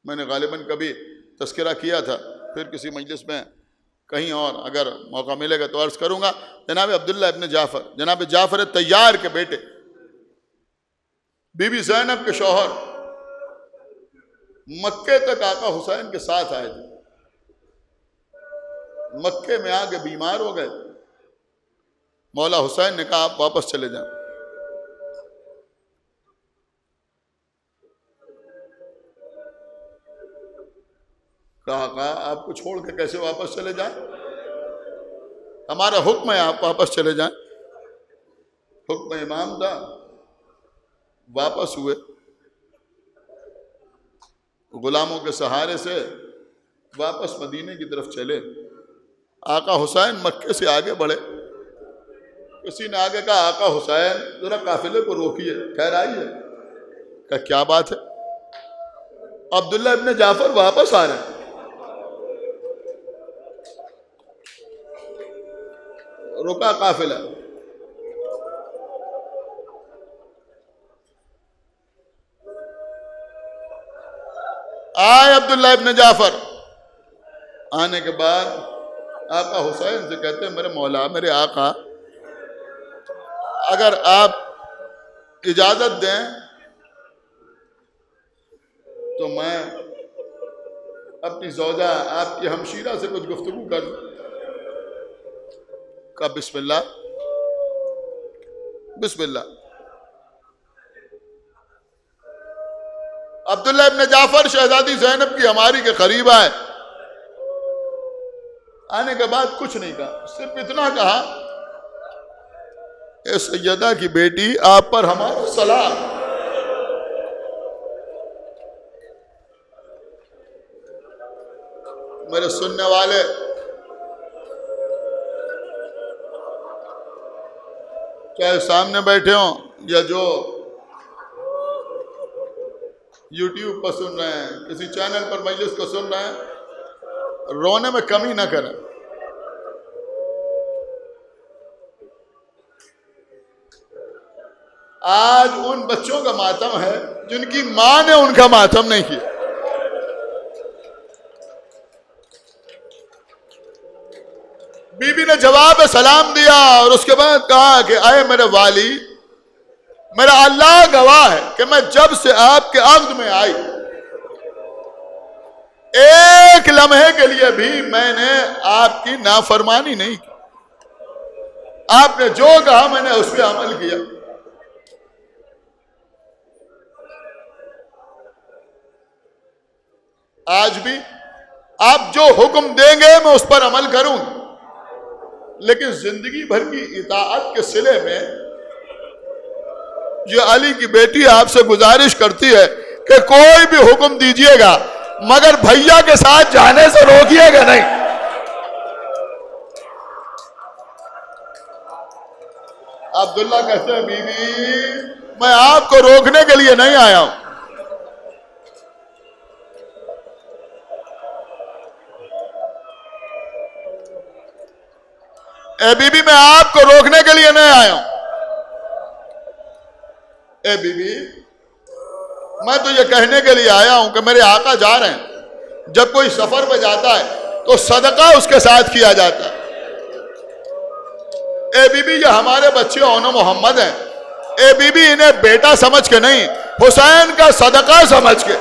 میں نے غالباً کبھی تذکرہ کیا تھا، پھر کسی مجلس میں کہیں اور اگر موقع ملے گا تو عرض کروں گا۔ جناب عبداللہ ابن جعفر، جناب جعفر طیار کے بیٹے، بی بی زینب کے شوہر، مکے تک آقا حسین کے ساتھ آئے تھے۔ مکے میں آگے بیمار ہو گئے، مولا حسین نے کہا آپ واپس چلے جائیں۔ کہا آپ کو چھوڑ کے کیسے واپس چلے جائیں؟ ہمارا حکم ہے آپ واپس چلے جائیں۔ حکم امام تھا، واپس ہوئے، غلاموں کے سہارے سے واپس مدینے کی طرف چلے۔ آقا حسین مکے سے آگے بڑھے، کسی نے آگے کہا آقا حسین ذرا قافلے کو روکیے، ٹھہرائیے۔ کہا کیا بات ہے؟ عبداللہ ابن جعفر واپس آ رہے ہیں۔ رکا قافلہ، آئے عبداللہ ابن جعفر۔ آنے کے بعد آقا حسین سے کہتے ہیں میرے مولا، میرے آقا، اگر آپ اجازت دیں تو میں اپنی زوجہ آپ کی ہمشیرہ سے کچھ گفتگو کر دوں۔ کہا بسم اللہ، بسم اللہ۔ عبداللہ ابن جعفر شہزادی زینب کی ہماری کے قریب آئے۔ آنے کے بعد کچھ نہیں کہا، صرف اتنا کہا اے سیدہ کی بیٹی، آپ پر ہمارا سلام۔ میرے سننے والے، چاہے سامنے بیٹھے ہوں یا جو یوٹیوب پر سن رہے ہیں، کسی چینل پر مجلس کو سن رہے ہیں، رونے میں کمی نہ کریں۔ آج ان بچوں کا ماتم ہے جن کی ماں نے ان کا ماتم نہیں کیا۔ بی بی نے جواب سلام دیا اور اس کے بعد کہا کہ اے میرے والی، میرا اللہ گواہ ہے کہ میں جب سے آپ کے عقد میں آئی، ایک لمحے کے لیے بھی میں نے آپ کی نافرمانی نہیں کی۔ آپ نے جو کہا میں نے اس پہ عمل کیا۔ آج بھی آپ جو حکم دیں گے میں اس پر عمل کروں، لیکن زندگی بھر کی اطاعت کے صلے میں یہ علی کی بیٹی آپ سے گزارش کرتی ہے کہ کوئی بھی حکم دیجئے گا مگر بھیا کے ساتھ جانے سے روکیے گا نہیں۔ عبداللہ کہتے ہیں بی بی میں آپ کو روکنے کے لیے نہیں آیا ہوں، اے بی بی میں آپ کو روکنے کے لیے نہیں آیا ہوں، اے بی بی میں تو یہ کہنے کے لیے آیا ہوں کہ میرے آقا جا رہے ہیں، جب کوئی سفر پہ جاتا ہے تو صدقہ اس کے ساتھ کیا جاتا ہے۔ اے بی بی یہ ہمارے بچے اون محمد ہیں، اے بی بی انہیں بیٹا سمجھ کے نہیں، حسین کا صدقہ سمجھ کے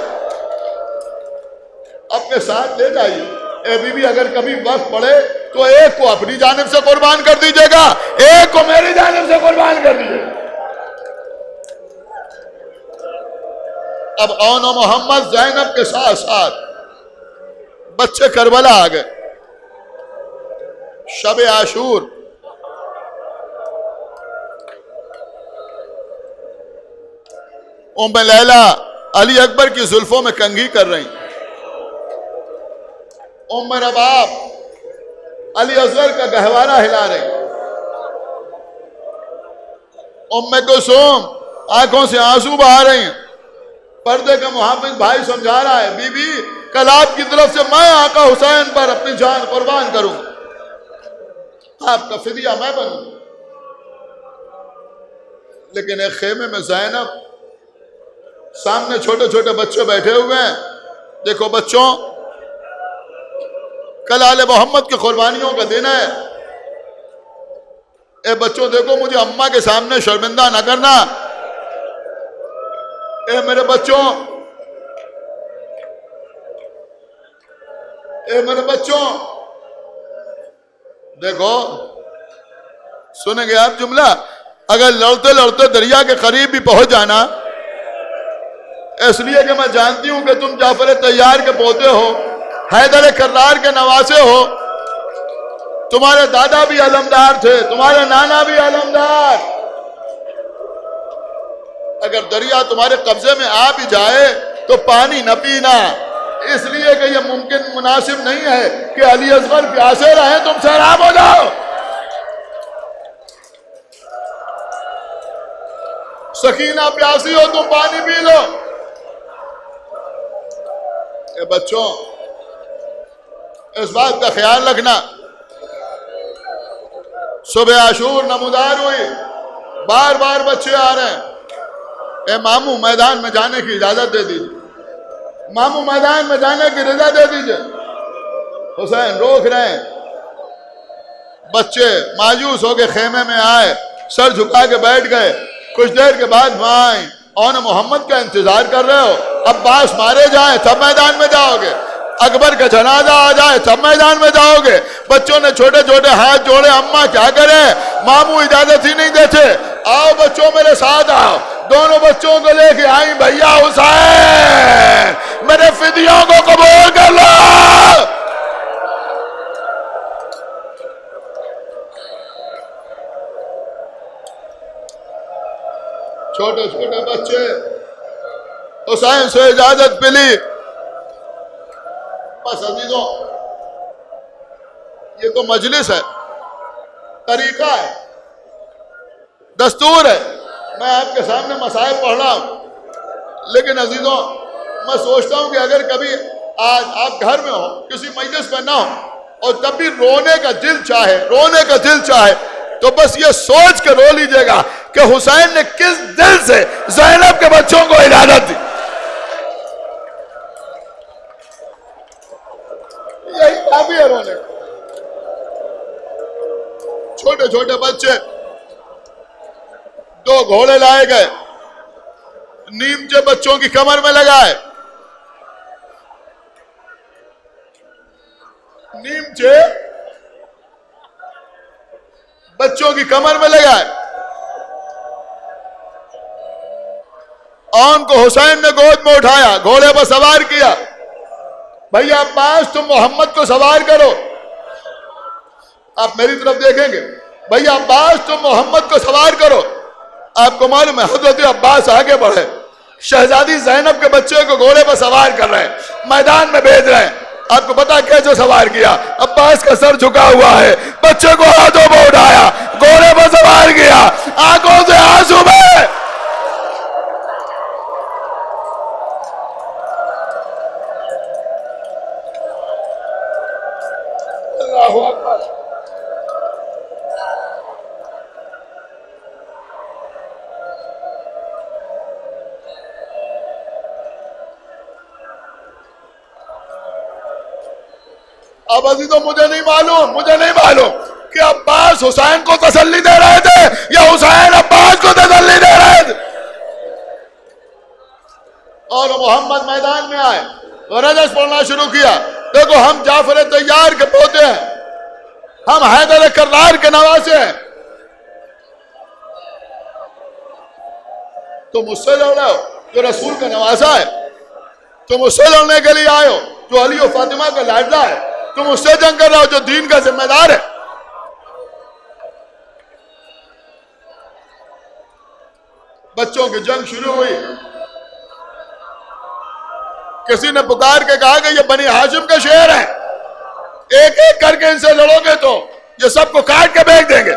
اپنے ساتھ لے جائیے۔ اے بی بی اگر کبھی وقت پڑے تو ایک کو اپنی جانب سے قربان کر دیجیے گا، ایک کو میری جانب سے قربان کر دیجیے گا۔ اب اون و محمد زینب کے ساتھ ساتھ بچے کربلا آ گئے. شب عاشور ام لیلہ علی اکبر کی زلفوں میں کنگھی کر رہی. ام رباب علی اصغر کا گہوارہ ہلا رہی. ام کلثوم آنکھوں سے آنسو بہا رہی ہیں. پردے کا محافظ بھائی سمجھا رہا ہے بی بی کل آپ کی طرف سے میں آقا حسین پر اپنی جان قربان کروں, آپ کا فدیہ میں بنوں. لیکن ایک خیمے میں زینب, سامنے چھوٹے چھوٹے بچے بیٹھے ہوئے ہیں. دیکھو بچوں, کل آل محمد کی قربانیوں کا دن ہے. اے بچوں دیکھو مجھے اماں کے سامنے شرمندہ نہ کرنا. اے میرے بچوں, اے میرے بچوں, دیکھو سنیں گے آپ جملہ, اگر لڑتے لڑتے دریا کے قریب بھی پہنچ جانا, اس لیے کہ میں جانتی ہوں کہ تم جعفر طیار کے پوتے ہو, حیدر کرار کے نواسے ہو, تمہارے دادا بھی علمدار تھے, تمہارے نانا بھی علمدار. اگر دریا تمہارے قبضے میں آ بھی جائے تو پانی نہ پینا, اس لیے کہ یہ ممکن مناسب نہیں ہے کہ علی اصغر پیاسے رہیں تم سیراب ہو جاؤ. سکینہ پیاسی ہو تم پانی پی لو. اے بچوں اس بات کا خیال رکھنا, صبح عاشور نمودار ہوئی, بار بار بچے آ رہے ہیں. اے ماموں میدان میں جانے کی اجازت دے دیجیے, ماموں میدان میں جانے کی رضا دے دیجیے. حسین روک رہے ہیں. بچے مایوس ہو کے خیمے میں آئے, سر جھکا کے بیٹھ گئے. کچھ دیر کے بعد وہاں آئیں, اون محمد کا انتظار کر رہے ہو, عباس مارے جائیں تب میدان میں جاؤ گے, اکبر کا جنازہ آ جائے تب میدان میں جاؤ گے. بچوں نے چھوٹے چھوٹے ہاتھ جوڑے, اماں کیا کریں, ماموں اجازت ہی نہیں دیتے. آؤ بچوں میرے ساتھ آؤ. دونوں بچوں کو لے کے آئیں, بھیا حسین میرے فدیوں کو قبول کر لو. چھوٹے چھوٹے بچے حسین سے اجازت ملی. بس عزیزوں یہ تو مجلس ہے, طریقہ ہے, دستور ہے. میں آپ کے سامنے مسائل پڑھ رہا ہوں, لیکن عزیزوں میں سوچتا ہوں کہ اگر کبھی آج آپ گھر میں ہو, کسی مجلس میں نہ ہو, اور تب بھی رونے کا دل چاہے تو بس یہ سوچ کے رو لیجئے گا کہ حسین نے کس دل سے زینب کے بچوں کو اجازت دی. یہی کافی ہے رونے. چھوٹے چھوٹے بچے, دو گھوڑے لائے گئے, نیمچے بچوں کی کمر میں لگائے, نیمچے بچوں کی کمر میں لگائے. اون کو حسین نے گود میں اٹھایا, گھوڑے پر سوار کیا. بھیا عباس تم محمد کو سوار کرو. آپ میری طرف دیکھیں گے, بھیا عباس تم محمد کو سوار کرو. آپ کو معلوم ہے حضرت عباس آگے بڑھے, شہزادی زینب کے بچے کو گھوڑے پر سوار کر رہے ہیں, میدان میں بھیج رہے ہیں. آپ کو پتا کیسے سوار کیا؟ عباس کا سر جھکا ہوا ہے, بچے کو ہاتھوں میں اٹھایا, گھوڑے پر سوار کیا, آنکھوں سے آنسو میں. اللہ اکبر. اب عزیزوں مجھے نہیں معلوم کہ عباس حسین کو تسلی دے رہے تھے یا حسین عباس کو تسلی دے رہے تھے. اور محمد میدان میں آئے, رجس پڑھنا شروع کیا. دیکھو ہم جعفر طیار کے پوتے ہیں, ہم حیدر کرار کے نواسے ہیں, تم مجھ سے لڑ رہے ہو. جو رسول کا نوازا ہے، تم اس سے لڑنے کے لیے آئے ہو جو علی و فاطمہ کا لاڈلا ہے، تم اس سے جنگ کر رہے ہو جو دین کا ذمہ دار ہے۔ بچوں کی جنگ شروع ہوئی، کسی نے پکار کے کہا کہ یہ بنی ہاشم کے شیر ہیں، ایک ایک کر کے ان سے لڑو گے تو یہ سب کو کاٹ کے بیچ دیں گے،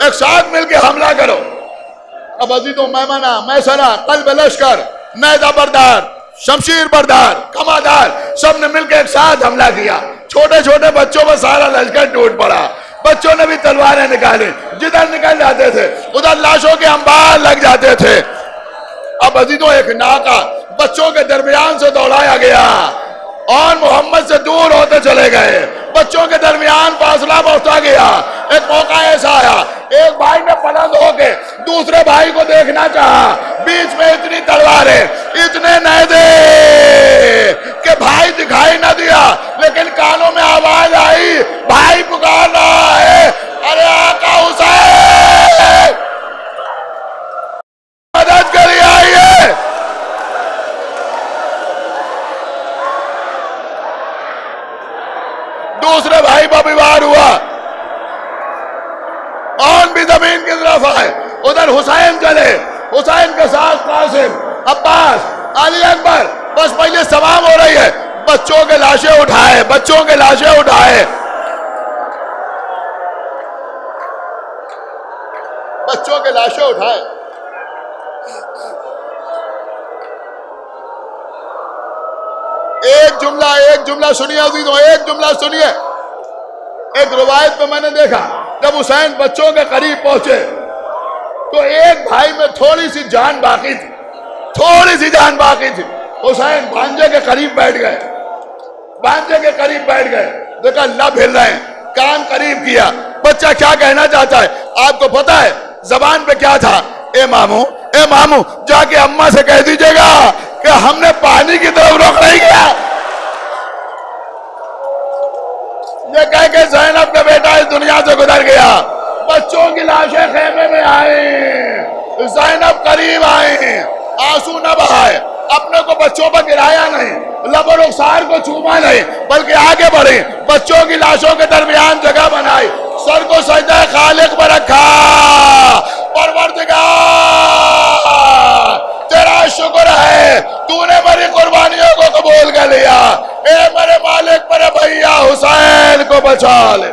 ایک ساتھ مل کے حملہ کرو۔ اب عزیزوں، میمنہ، میسرہ، قلب لشکر، نیزہ بردار، شمشیر بردار، کمادار، سب نے مل کے ایک ساتھ حملہ کیا۔ چھوٹے چھوٹے بچوں پر سارا لشکر ٹوٹ پڑا، بچوں نے بھی تلواریں نکالی، جدھر نکل جاتے تھے ادھر لاشوں کے انبار لگ جاتے تھے۔ اب عزیزوں، ایک ناکہ بچوں کے درمیان سے دوڑایا گیا اور محمد سے دور ہوتے چلے گئے، بچوں کے درمیان فاصلہ بڑھتا گیا۔ ایک موقع ایسا آیا، ایک بھائی نے پلند ہو کے دوسرے بھائی کو دیکھنا چاہا، بیچ میں اتنی تلواریں، اتنے نیزے کہ بھائی دکھائی نہ دیا، لیکن کانوں میں آواز آئی، بھائی پکار رہا ہے، ارے آقا حسین مدد کے لیے آئیے۔ دوسرے بھائی پر بھی وار ہوا، اور بھی زمین کی طرف آئے، ادھر حسین چلے، حسین کے ساتھ قاسم، عباس، علی اکبر، بس پہلے سوام ہو رہی ہے، بچوں کے لاشیں اٹھائے، بچوں کے لاشیں اٹھائے، بچوں کے لاشیں اٹھائے۔ ایک جملہ سنیے عزیزوں، ایک جملہ سنیے۔ ایک روایت میں نے دیکھا، جب حسین بچوں کے قریب پہنچے تو ایک بھائی میں تھوڑی سی جان باقی تھی، تھوڑی سی جان باقی تھی۔ حسین بھانجے کے قریب بیٹھ گئے، بھانجے کے قریب بیٹھ گئے، دیکھا لب ہل رہے ہیں، کان قریب کیا، بچہ کیا کہنا چاہتا ہے آپ کو پتا ہے؟ زبان پہ کیا تھا؟ اے ماموں، اے ماموں، جا کے اماں سے کہہ دیجئے گا کہ ہم نے پانی کی طرف رخ نہیں کیا۔ یہ کہہ کہ زینب کا بیٹا اس دنیا سے گزر گیا، بچوں کی لاشیں خیمے میں آئیں، زینب قریب آئیں، آنسو نہ بہائے، اپنے کو بچوں پر گرایا نہیں، لب و رخسار کو چوما نہیں، بلکہ آگے بڑھی، بچوں کی لاشوں کے درمیان جگہ بنائی، سر کو سجدہ خالق پر رکھا، پروردگار تیرا شکر ہے تو نے میری قربانیوں کو قبول کر لیا، اے میرے مالک میرے بھیا حسین کو بچا لے۔